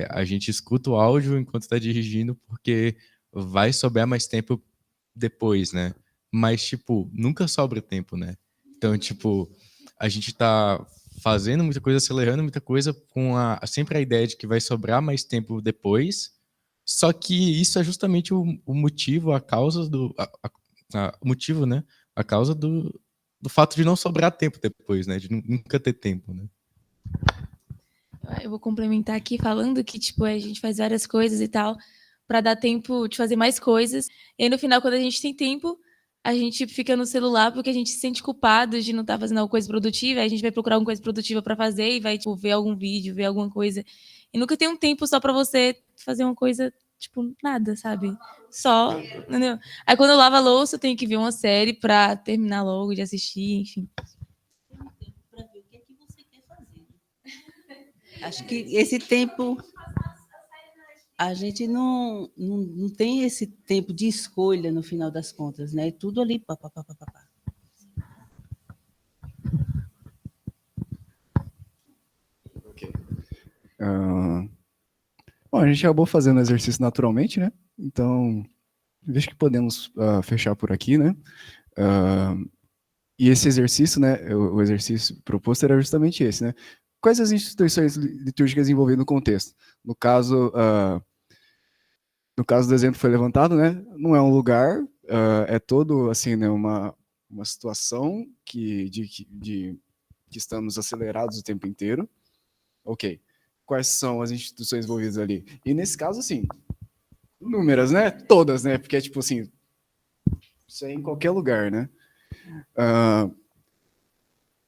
A gente escuta o áudio enquanto está dirigindo porque vai sobrar mais tempo depois, né? Mas, tipo, nunca sobra tempo, né? Então, tipo, a gente tá fazendo muita coisa, acelerando muita coisa com sempre a ideia de que vai sobrar mais tempo depois, só que isso é justamente o motivo, a causa do... o motivo, né? A causa do fato de não sobrar tempo depois, né? De nunca ter tempo, né? Eu vou complementar aqui falando que, tipo, a gente faz várias coisas e tal, para dar tempo de fazer mais coisas. E aí, no final, quando a gente tem tempo, a gente fica no celular porque a gente se sente culpado de não estar fazendo alguma coisa produtiva. Aí a gente vai procurar alguma coisa produtiva para fazer e vai, tipo, ver algum vídeo, ver alguma coisa. E nunca tem um tempo só para você fazer uma coisa, tipo, nada, sabe? Só, entendeu? Aí, quando eu lavo a louça, eu tenho que ver uma série para terminar logo de assistir, enfim. Acho que esse tempo, a gente não tem esse tempo de escolha no final das contas, né? É tudo ali, pá. Ok. Bom, a gente acabou fazendo o exercício naturalmente, né? Então, vejo que podemos fechar por aqui, né? E esse exercício, né? O exercício proposto era justamente esse, né? Quais as instituições litúrgicas envolvidas no contexto? No caso do exemplo que foi levantado, né? Não é um lugar, é todo assim, né? Uma situação que estamos acelerados o tempo inteiro. Ok. Quais são as instituições envolvidas ali? E nesse caso, assim, inúmeras, né? Todas, né? Porque é tipo assim, isso é em qualquer lugar, né?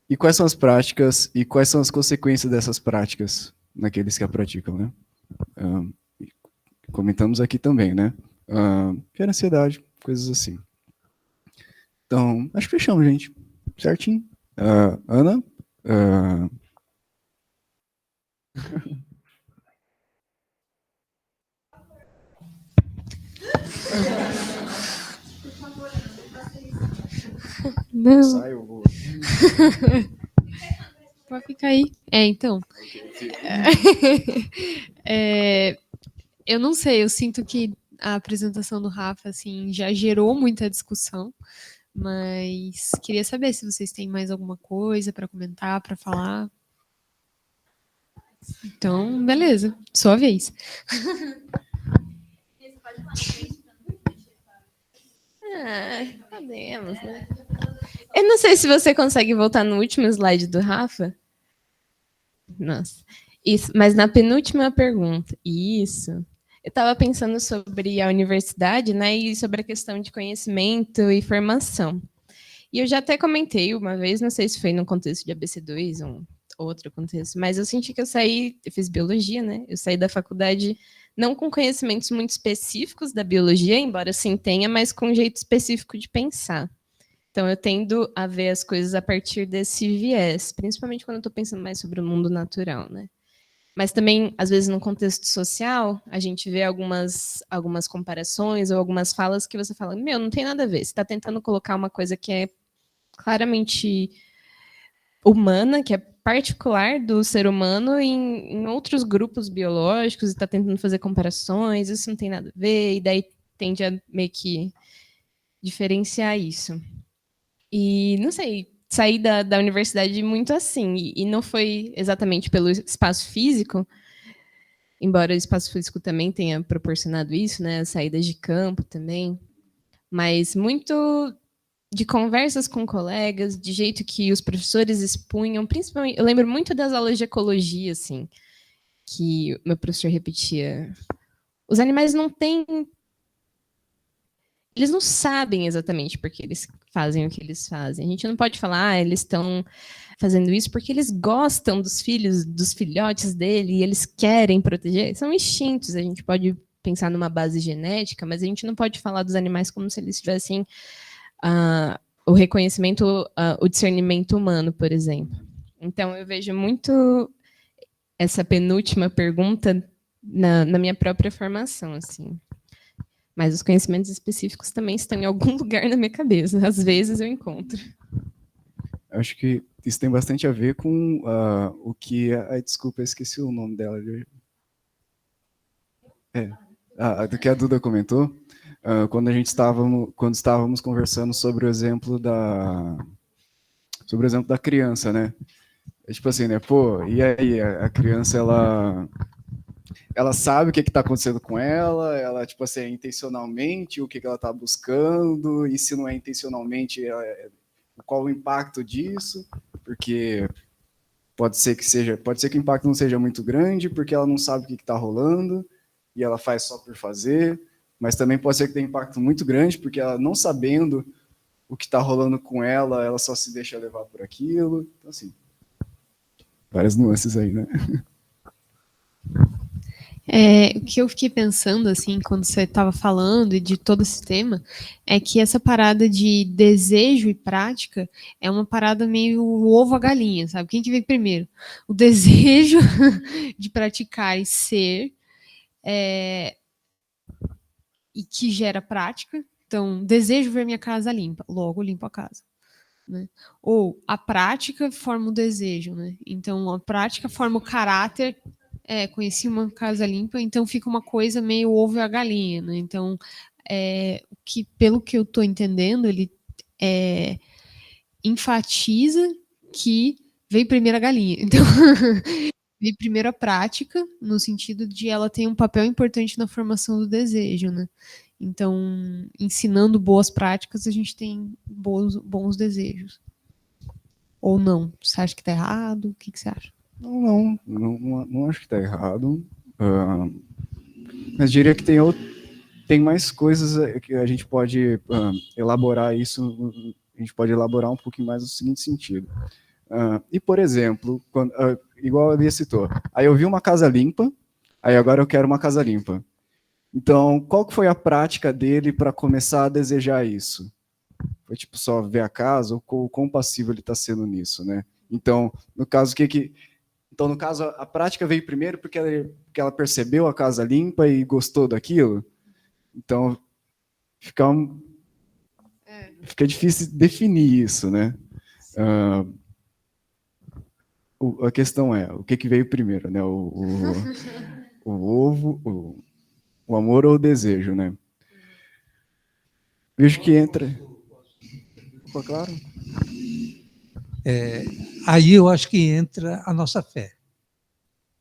E quais são as práticas e quais são as consequências dessas práticas naqueles que a praticam, né? Comentamos aqui também, né? Que era ansiedade, coisas assim. Então, acho que fechamos, gente. Certinho. Ana? Não. Sai, eu vou. Pode ficar aí. Então. Eu não sei, eu sinto que a apresentação do Rafa, assim, já gerou muita discussão, mas queria saber se vocês têm mais alguma coisa para comentar, para falar. Então, beleza, sua vez. Podemos, né? Eu não sei se você consegue voltar no último slide do Rafa. Nossa. Isso, mas na penúltima pergunta. Isso. Eu estava pensando sobre a universidade, né, e sobre a questão de conhecimento e formação. E eu já até comentei uma vez, não sei se foi no contexto de ABC2 ou outro contexto, mas eu senti que eu fiz biologia, né? Eu saí da faculdade não com conhecimentos muito específicos da biologia, embora sim tenha, mas com um jeito específico de pensar. Então, eu tendo a ver as coisas a partir desse viés, principalmente quando eu estou pensando mais sobre o mundo natural, né? Mas também, às vezes, no contexto social, a gente vê algumas comparações ou algumas falas que você fala, meu, não tem nada a ver. Você está tentando colocar uma coisa que é claramente humana, que é particular do ser humano em outros grupos biológicos, e está tentando fazer comparações, isso não tem nada a ver, e daí tende a meio que diferenciar isso. E, não sei, saí da universidade muito assim, e não foi exatamente pelo espaço físico, embora o espaço físico também tenha proporcionado isso, né, as saídas de campo também, mas muito de conversas com colegas, de jeito que os professores expunham, principalmente, eu lembro muito das aulas de ecologia, assim, que o meu professor repetia. Os animais não têm... Eles não sabem exatamente por que eles fazem o que eles fazem. A gente não pode falar, eles estão fazendo isso porque eles gostam dos filhos, dos filhotes dele, e eles querem proteger. São instintos, a gente pode pensar numa base genética, mas a gente não pode falar dos animais como se eles tivessem o reconhecimento, o discernimento humano, por exemplo. Então, eu vejo muito essa penúltima pergunta na minha própria formação, assim. Mas os conhecimentos específicos também estão em algum lugar na minha cabeça. Às vezes eu encontro. Acho que isso tem bastante a ver com o que... desculpa, eu esqueci o nome dela. Do que a Duda comentou. Quando estávamos conversando sobre o exemplo da criança, né? É tipo assim, né? Pô, e aí a criança ela sabe o que está acontecendo com ela, tipo assim, intencionalmente o que ela está buscando, e se não é intencionalmente, qual o impacto disso? Porque pode ser que o impacto não seja muito grande, porque ela não sabe o que está rolando e ela faz só por fazer. Mas também pode ser que tenha impacto muito grande, porque ela não sabendo o que está rolando com ela, ela só se deixa levar por aquilo. Então, assim, várias nuances aí, né? O que eu fiquei pensando, assim, quando você estava falando e de todo esse tema, é que essa parada de desejo e prática é uma parada meio ovo a galinha, sabe? Quem que vem primeiro? O desejo de praticar e ser, e que gera prática. Então, desejo ver minha casa limpa, logo limpo a casa. Né? Ou a prática forma o desejo, né? Então, a prática forma o caráter. Conheci uma casa limpa, então fica uma coisa meio ovo e a galinha, né? Então, que, pelo que eu estou entendendo, ele enfatiza que vem primeiro a galinha. Então, vem primeiro a prática, no sentido de ela ter um papel importante na formação do desejo, né? Então, ensinando boas práticas, a gente tem bons desejos. Ou não? Você acha que está errado? O que você acha? Não acho que está errado. Mas diria que tem mais coisas que a gente pode elaborar isso, a gente pode elaborar um pouquinho mais no seguinte sentido. E, por exemplo, igual a Bia citou, aí eu vi uma casa limpa, aí agora eu quero uma casa limpa. Então, qual que foi a prática dele para começar a desejar isso? Foi tipo só ver a casa, ou quão passivo ele está sendo nisso, né? Então, no caso, no caso, a prática veio primeiro porque ela percebeu a casa limpa e gostou daquilo. Então, fica difícil definir isso, né? A questão é, o que veio primeiro, né? O ovo, o amor ou o desejo, né? Vejo que entra... Opa, claro. Aí eu acho que entra a nossa fé,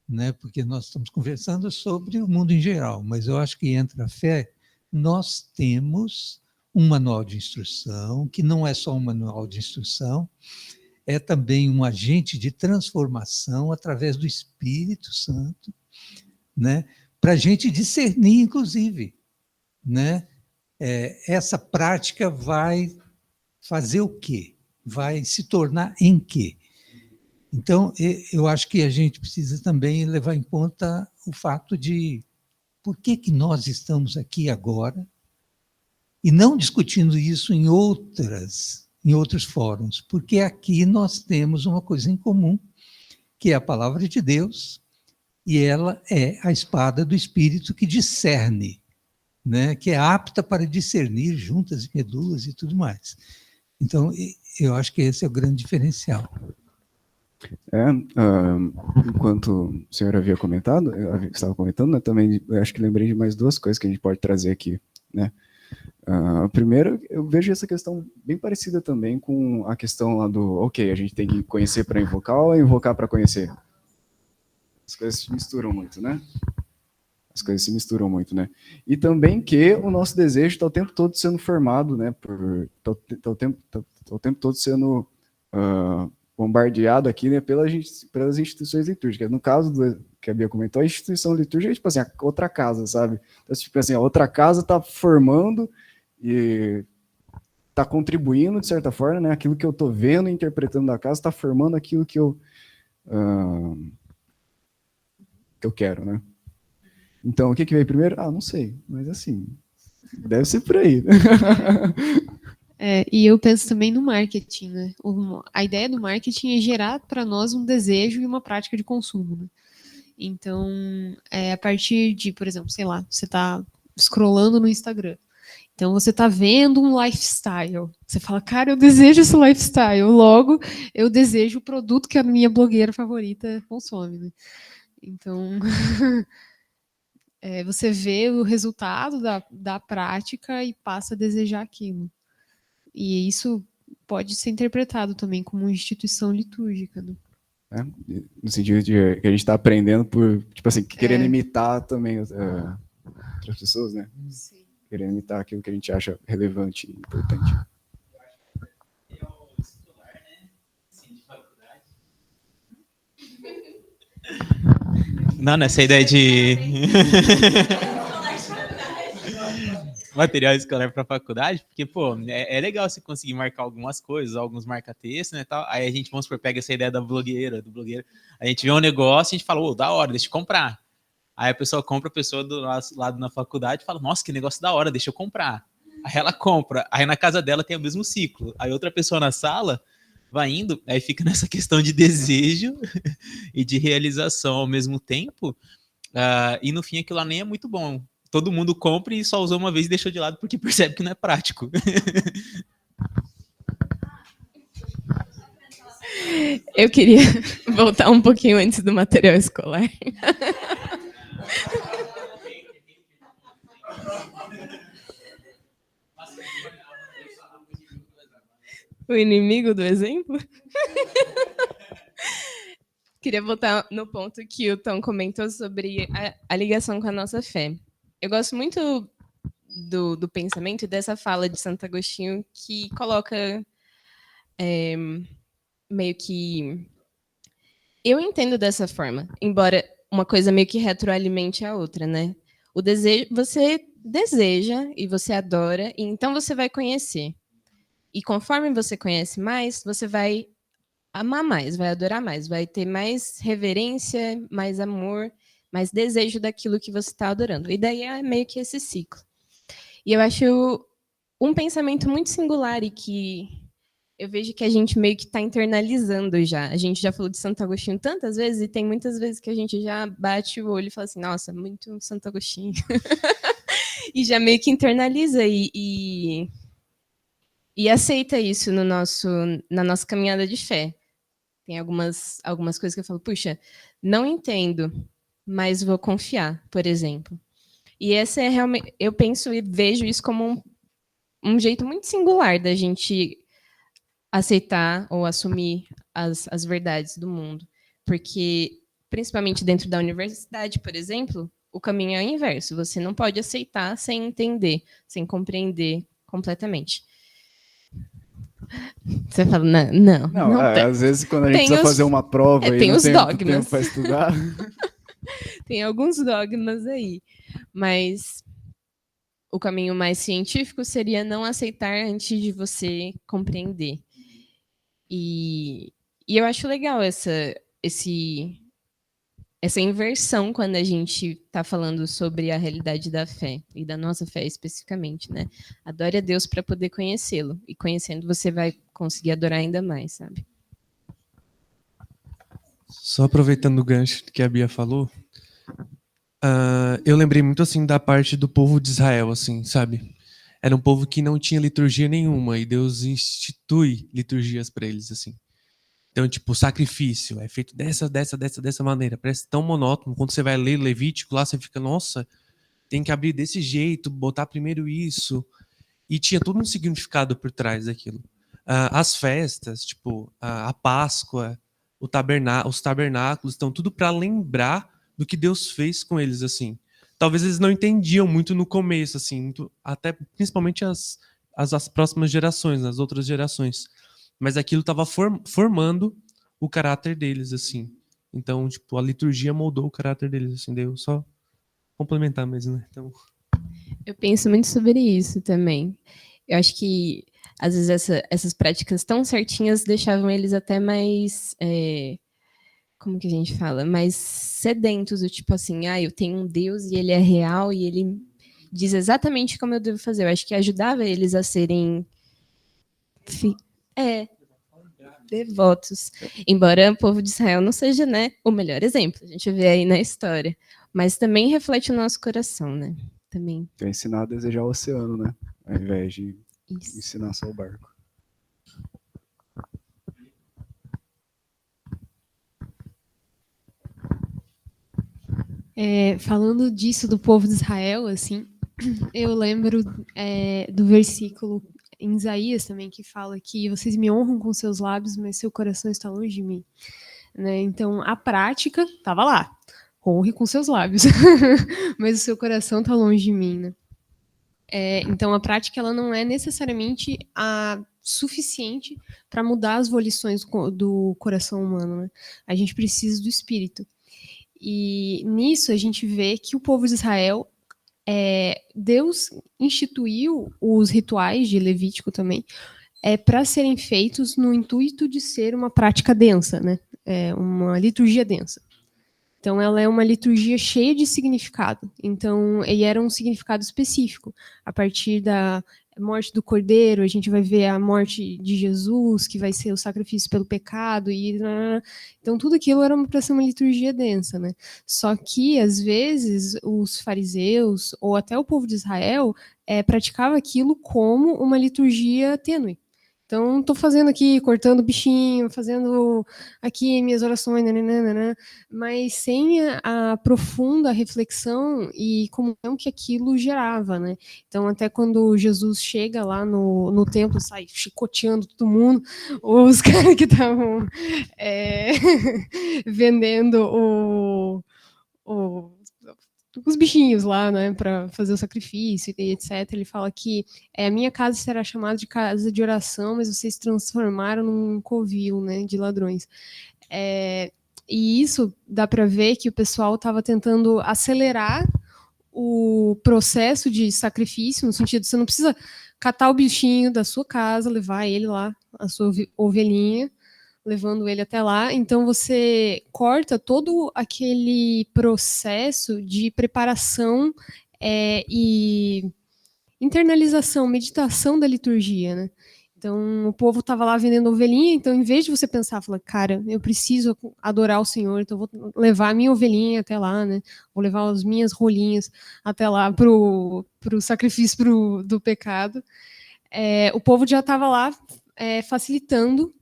né? Porque nós estamos conversando sobre o mundo em geral, mas eu acho que entra a fé. Nós temos um manual de instrução, que não é só um manual de instrução, é também um agente de transformação através do Espírito Santo, né? Para a gente discernir, inclusive, né? Essa prática vai fazer o quê? Vai se tornar em quê? Então, eu acho que a gente precisa também levar em conta o fato de por que nós estamos aqui agora e não discutindo isso em outros fóruns, porque aqui nós temos uma coisa em comum, que é a palavra de Deus, e ela é a espada do Espírito que discerne, né? Que é apta para discernir juntas e medulas e tudo mais. Então, eu acho que esse é o grande diferencial. Enquanto o senhor havia comentado, estava comentando, né, também eu acho que lembrei de mais duas coisas que a gente pode trazer aqui, né? Primeiro, eu vejo essa questão bem parecida também com a questão lá do, ok, a gente tem que conhecer para invocar ou invocar para conhecer? As coisas se misturam muito, né? As coisas se misturam muito, né? E também que o nosso desejo está o tempo todo sendo formado, né? Está o tempo todo sendo bombardeado aqui, né? Pelas instituições litúrgicas. No caso que a Bia comentou, a instituição litúrgica é tipo assim, a outra casa, sabe? Então, tipo assim, a outra casa está formando e está contribuindo, de certa forma, né? Aquilo que eu estou vendo e interpretando da casa está formando aquilo que eu quero, né? Então, o que veio primeiro? Não sei, mas assim, deve ser por aí. E eu penso também no marketing, né? A ideia do marketing é gerar para nós um desejo e uma prática de consumo, né? Então, a partir de, por exemplo, sei lá, você está scrollando no Instagram, então você está vendo um lifestyle, você fala, cara, eu desejo esse lifestyle, logo eu desejo o produto que a minha blogueira favorita consome, né? Então... você vê o resultado da prática e passa a desejar aquilo. E isso pode ser interpretado também como uma instituição litúrgica, né? No sentido de que a gente está aprendendo por, tipo assim, querendo imitar também outras pessoas, né? Sim. Querendo imitar aquilo que a gente acha relevante e importante. Não, nessa ideia de material escolar para faculdade, porque, pô, é legal você conseguir marcar algumas coisas, alguns marca-textos, né, tal. Aí a gente, vamos supor, pega essa ideia do blogueiro, a gente vê um negócio e a gente fala, da hora, deixa eu comprar. Aí a pessoa compra, a pessoa do nosso lado na faculdade fala, nossa, que negócio da hora, deixa eu comprar. Aí ela compra, aí na casa dela tem o mesmo ciclo. Aí outra pessoa na sala vai indo, aí fica nessa questão de desejo e de realização ao mesmo tempo, e no fim aquilo lá nem é muito bom. Todo mundo compra e só usou uma vez e deixou de lado porque percebe que não é prático. Eu queria voltar um pouquinho antes do material escolar. O inimigo do exemplo? Queria voltar no ponto que o Tom comentou sobre a ligação com a nossa fé. Eu gosto muito do pensamento e dessa fala de Santo Agostinho que coloca meio que... Eu entendo dessa forma, embora uma coisa meio que retroalimente a outra, né? O desejo, você deseja e você adora, e então você vai conhecer. E conforme você conhece mais, você vai amar mais, vai adorar mais, vai ter mais reverência, mais amor, mais desejo daquilo que você está adorando. E daí é meio que esse ciclo. E eu acho um pensamento muito singular e que eu vejo que a gente meio que está internalizando já. A gente já falou de Santo Agostinho tantas vezes e tem muitas vezes que a gente já bate o olho e fala assim, nossa, muito Santo Agostinho. E já meio que internaliza e aceita isso na nossa caminhada de fé. Tem algumas coisas que eu falo, puxa, não entendo, mas vou confiar, por exemplo. E essa é realmente, eu penso e vejo isso como um jeito muito singular da gente aceitar ou assumir as verdades do mundo. Porque, principalmente dentro da universidade, por exemplo, o caminho é o inverso. Você não pode aceitar sem entender, sem compreender completamente. Você fala, não tem. Às vezes quando a gente Tem precisa os- fazer uma prova e tem não os tem muito dogmas. tempo para estudar. Tem alguns dogmas aí, mas o caminho mais científico seria não aceitar antes de você compreender. E eu acho legal essa inversão quando a gente está falando sobre a realidade da fé, e da nossa fé especificamente, né? Adore a Deus para poder conhecê-lo, e conhecendo você vai conseguir adorar ainda mais, sabe? Só aproveitando o gancho que a Bia falou, eu lembrei muito assim da parte do povo de Israel, assim, sabe? Era um povo que não tinha liturgia nenhuma e Deus institui liturgias para eles, assim. Então, tipo, o sacrifício é feito dessa maneira. Parece tão monótono. Quando você vai ler Levítico, lá você fica, nossa, tem que abrir desse jeito, botar primeiro isso. E tinha todo um significado por trás daquilo. As festas, tipo, a Páscoa, os tabernáculos, estão tudo para lembrar do que Deus fez com eles, assim. Talvez eles não entendiam muito no começo, assim, até principalmente as próximas gerações, as outras gerações. Mas aquilo estava formando o caráter deles, assim. Então, tipo, a liturgia moldou o caráter deles, assim. Daí eu só complementar mesmo, né? Então... Eu penso muito sobre isso também. Eu acho que, às vezes, essas práticas tão certinhas deixavam eles até mais... como que a gente fala? Mais sedentos, do tipo assim, eu tenho um Deus e ele é real e ele diz exatamente como eu devo fazer. Eu acho que ajudava eles a serem devotos. Embora o povo de Israel não seja, né, o melhor exemplo, a gente vê aí na história. Mas também reflete o nosso coração, né? Também. Tem ensinar a desejar o oceano, né? Ao invés de ensinar só o barco. Falando disso do povo de Israel, assim, eu lembro do versículo em Isaías também que fala que vocês me honram com seus lábios, mas seu coração está longe de mim. Né? Então, a prática estava lá. Honre com seus lábios, mas o seu coração está longe de mim. Né? Então, a prática ela não é necessariamente a suficiente para mudar as volições do coração humano. Né? A gente precisa do espírito. E nisso a gente vê que o povo de Israel, Deus instituiu os rituais de Levítico também para serem feitos no intuito de ser uma prática densa, né? Uma liturgia densa. Então, ela é uma liturgia cheia de significado. Então, e era um significado específico. A partir da morte do Cordeiro, a gente vai ver a morte de Jesus, que vai ser o sacrifício pelo pecado. Então, tudo aquilo era para ser uma liturgia densa. Né? Só que, às vezes, os fariseus, ou até o povo de Israel, praticava aquilo como uma liturgia tênue. Então, estou fazendo aqui, cortando o bichinho, fazendo aqui minhas orações, nananana, mas sem a profunda reflexão e comunhão que aquilo gerava, né? Então, até quando Jesus chega lá no templo, sai chicoteando todo mundo, os caras que estavam vendendo os bichinhos lá, né, para fazer o sacrifício e etc. Ele fala que a minha casa será chamada de casa de oração, mas vocês transformaram num covil, né, de ladrões. E isso dá para ver que o pessoal estava tentando acelerar o processo de sacrifício, no sentido de você não precisa catar o bichinho da sua casa, levar ele lá, a sua ovelhinha, levando ele até lá. Então, você corta todo aquele processo de preparação e internalização, meditação da liturgia, né? Então, o povo estava lá vendendo ovelhinha, então, em vez de você pensar, falar, cara, eu preciso adorar o Senhor, então vou levar a minha ovelhinha até lá, né? Vou levar as minhas rolinhas até lá pro sacrifício do pecado. O povo já estava lá facilitando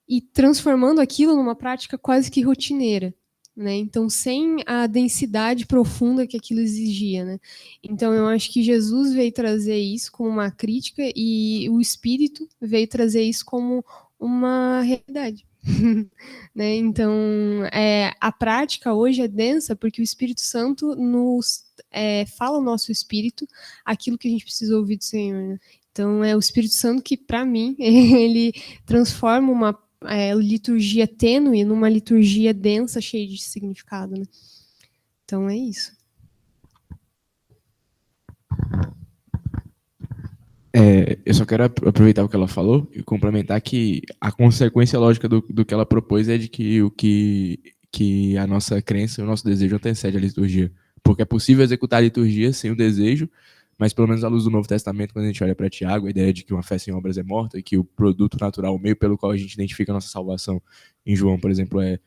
e transformando aquilo numa prática quase que rotineira. né? Então, sem a densidade profunda que aquilo exigia, né? Então, eu acho que Jesus veio trazer isso como uma crítica e o Espírito veio trazer isso como uma realidade. Né? Então, a prática hoje é densa porque o Espírito Santo nos fala ao nosso espírito aquilo que a gente precisa ouvir do Senhor. Né? Então, é o Espírito Santo que, para mim, ele transforma uma liturgia tênue numa liturgia densa, cheia de significado. Né? Então, é isso. Eu só quero aproveitar o que ela falou e complementar que a consequência lógica do que ela propôs é de que a nossa crença e o nosso desejo antecede a liturgia. Porque é possível executar a liturgia sem o desejo, mas pelo menos à luz do Novo Testamento, quando a gente olha para Tiago, a ideia de que uma fé sem obras é morta e que o produto natural, o meio pelo qual a gente identifica a nossa salvação, em João, por exemplo, é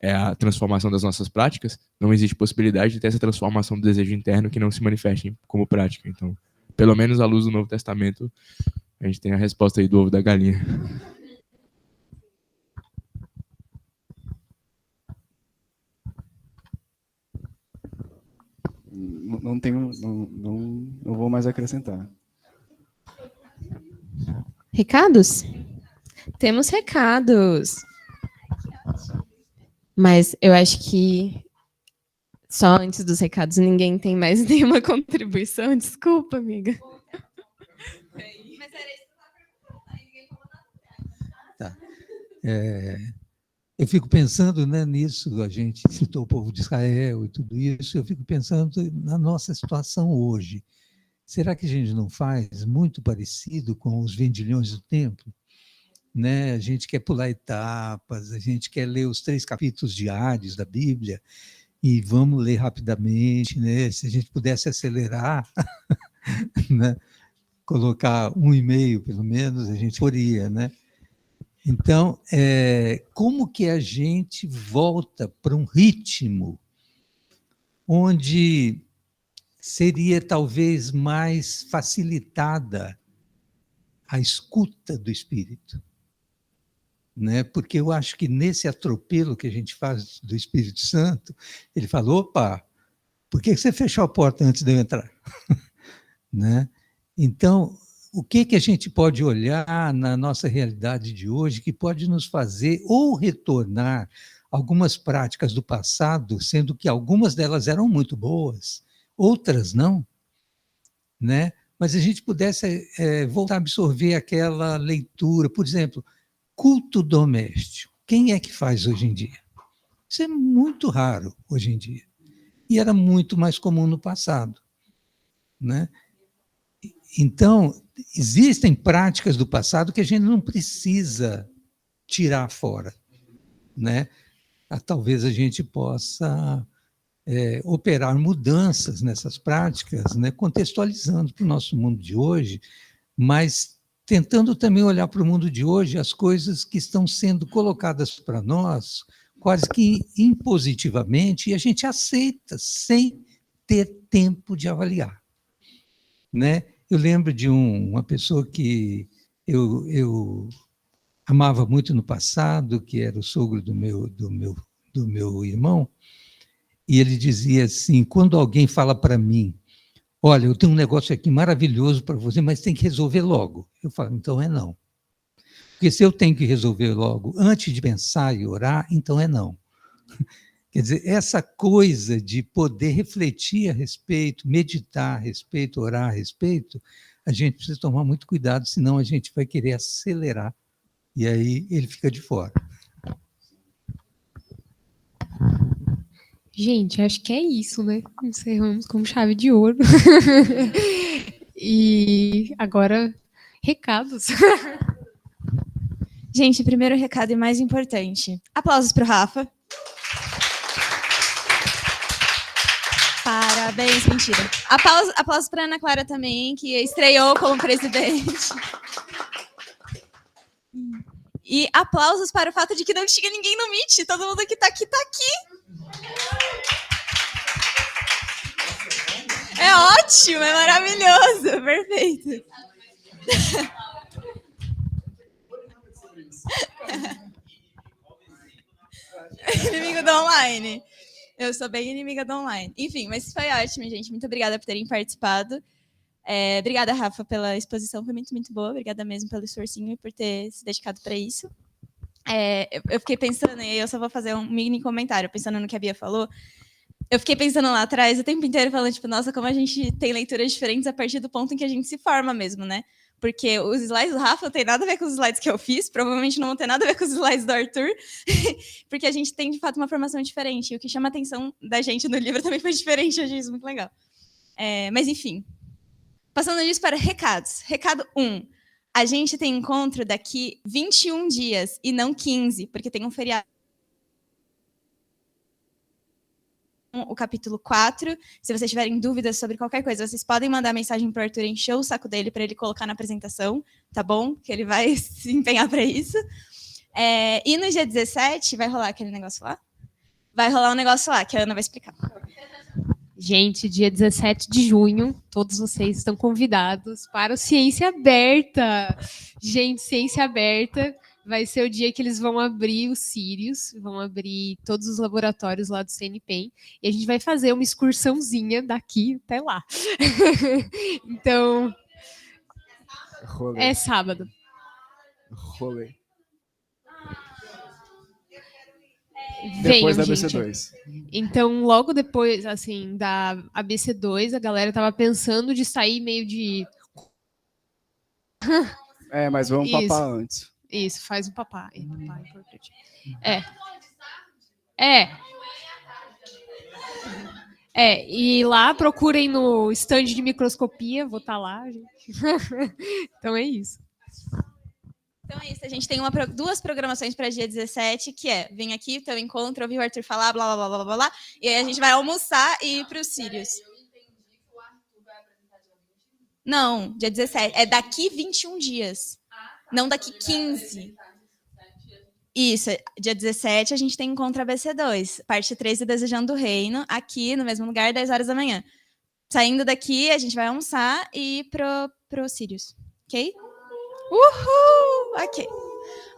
a transformação das nossas práticas, não existe possibilidade de ter essa transformação do desejo interno que não se manifeste como prática. Então, pelo menos à luz do Novo Testamento, a gente tem a resposta aí do ovo da galinha. Não vou mais acrescentar. Recados? Temos recados. Mas eu acho que só antes dos recados ninguém tem mais nenhuma contribuição. Desculpa, amiga. Tá. Eu fico pensando, né, nisso, a gente citou o povo de Israel e tudo isso, eu fico pensando na nossa situação hoje. Será que a gente não faz muito parecido com os vendilhões do templo? Né? A gente quer pular etapas, a gente quer ler os 3 capítulos diários da Bíblia e vamos ler rapidamente, né? Se a gente pudesse acelerar, né? Colocar 1,5 pelo menos, a gente poderia, né? Então, como que a gente volta para um ritmo onde seria talvez mais facilitada a escuta do Espírito? Né? Porque eu acho que nesse atropelo que a gente faz do Espírito Santo, ele falou, opa, por que você fechou a porta antes de eu entrar? Né? Então, o que a gente pode olhar na nossa realidade de hoje que pode nos fazer ou retornar algumas práticas do passado, sendo que algumas delas eram muito boas, outras não, né? Mas a gente pudesse voltar a absorver aquela leitura, por exemplo, culto doméstico. Quem é que faz hoje em dia? Isso é muito raro hoje em dia. E era muito mais comum no passado, né? Então, existem práticas do passado que a gente não precisa tirar fora, né? Talvez a gente possa operar mudanças nessas práticas, né? Contextualizando para o nosso mundo de hoje, mas tentando também olhar para o mundo de hoje as coisas que estão sendo colocadas para nós quase que impositivamente, e a gente aceita sem ter tempo de avaliar, né? Eu lembro de uma pessoa que eu amava muito no passado, que era o sogro do meu irmão, e ele dizia assim, quando alguém fala para mim, olha, eu tenho um negócio aqui maravilhoso para você, mas tem que resolver logo. Eu falo, então é não. Porque se eu tenho que resolver logo, antes de pensar e orar, então é não. Quer dizer, essa coisa de poder refletir a respeito, meditar a respeito, orar a respeito, a gente precisa tomar muito cuidado, senão a gente vai querer acelerar, e aí ele fica de fora. Gente, acho que é isso, né? Encerramos com chave de ouro. E agora, recados. Gente, primeiro recado e mais importante. Aplausos para o Rafa. Parabéns, mentira. Aplausos para Ana Clara também, que estreou como presidente. E aplausos para o fato de que não tinha ninguém no Meet. Todo mundo que está aqui, está aqui. É ótimo, é maravilhoso, perfeito. Inimigo do online. Eu sou bem inimiga do online. Enfim, mas foi ótimo, gente. Muito obrigada por terem participado. Obrigada, Rafa, pela exposição. Foi muito, muito boa. Obrigada mesmo pelo esforcinho e por ter se dedicado para isso. Eu fiquei pensando, e eu só vou fazer um mini comentário, pensando no que a Bia falou. Eu fiquei pensando lá atrás o tempo inteiro, falando, tipo, nossa, como a gente tem leituras diferentes a partir do ponto em que a gente se forma mesmo, né? Porque os slides do Rafa não tem nada a ver com os slides que eu fiz, provavelmente não vão ter nada a ver com os slides do Arthur, porque a gente tem, de fato, uma formação diferente. E o que chama a atenção da gente no livro também foi diferente, eu achei isso muito legal. Mas, enfim. Passando disso para recados. Recado 1. A gente tem encontro daqui 21 dias, e não 15, porque tem um feriado. O capítulo 4. Se vocês tiverem dúvidas sobre qualquer coisa, vocês podem mandar mensagem para o Arthur, encher o saco dele para ele colocar na apresentação, tá bom? Que ele vai se empenhar para isso. E no dia 17, vai rolar aquele negócio lá? Vai rolar um negócio lá, que a Ana vai explicar. Gente, dia 17 de junho, todos vocês estão convidados para o Ciência Aberta. Gente, Ciência Aberta vai ser o dia que eles vão abrir os Sirius, vão abrir todos os laboratórios lá do CNPEM, e a gente vai fazer uma excursãozinha daqui até lá. Então, é sábado. Rolê. Depois da gente. ABC2. Então, logo depois, assim, da ABC2, a galera tava pensando de sair meio de... Mas vamos Isso. papar antes. Isso, faz um papá. Papá é importante. E lá procurem no stand de microscopia, vou estar lá, gente. Então é isso. Então é isso, a gente tem duas programações para dia 17, que é, vem aqui, teu encontro, ouvir o Arthur falar, blá, blá, blá, blá, blá, blá, e aí a gente vai almoçar e ir para os Sirius. Não, dia 17, é daqui 21 dias, não daqui 15. Isso, dia 17 a gente tem encontro ABC2, parte 3 do Desejando o Reino, aqui no mesmo lugar, 10 horas da manhã. Saindo daqui, a gente vai almoçar e ir pro Sirius, ok? Uhul! Ok.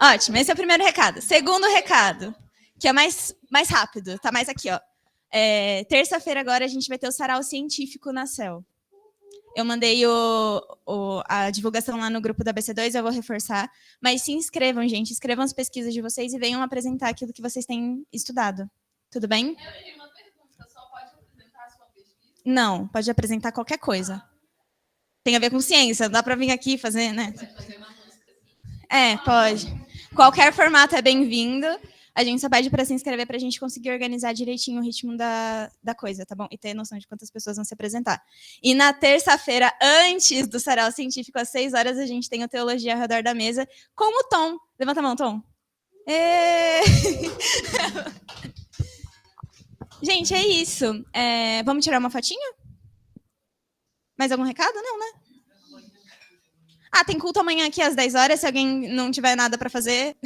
Ótimo, esse é o primeiro recado. Segundo recado, que é mais rápido, tá mais aqui, ó. Terça-feira agora a gente vai ter o sarau científico na CEL. Eu mandei a divulgação lá no grupo da ABC2, eu vou reforçar. Mas se inscrevam, gente. Escrevam as pesquisas de vocês e venham apresentar aquilo que vocês têm estudado. Tudo bem? Eu tenho uma pergunta. Só pode apresentar a sua pesquisa? Não, pode apresentar qualquer coisa. Tem a ver com ciência. Não dá para vir aqui fazer, né? Pode. Qualquer formato é bem-vindo. A gente só pede para se inscrever para a gente conseguir organizar direitinho o ritmo da coisa, tá bom? E ter noção de quantas pessoas vão se apresentar. E na terça-feira, antes do sarau científico, às 6 horas, a gente tem a Teologia ao Redor da Mesa com o Tom. Levanta a mão, Tom. Gente, é isso. Vamos tirar uma fotinha? Mais algum recado? Não, né? Tem culto amanhã aqui às 10 horas, se alguém não tiver nada para fazer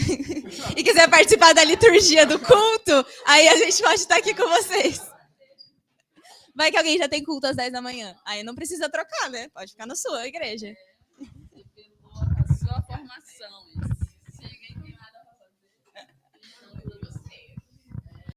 e quiser participar da liturgia do culto, aí a gente pode estar aqui com vocês. Vai que alguém já tem culto às 10 da manhã. Aí não precisa trocar, né? Pode ficar na sua igreja.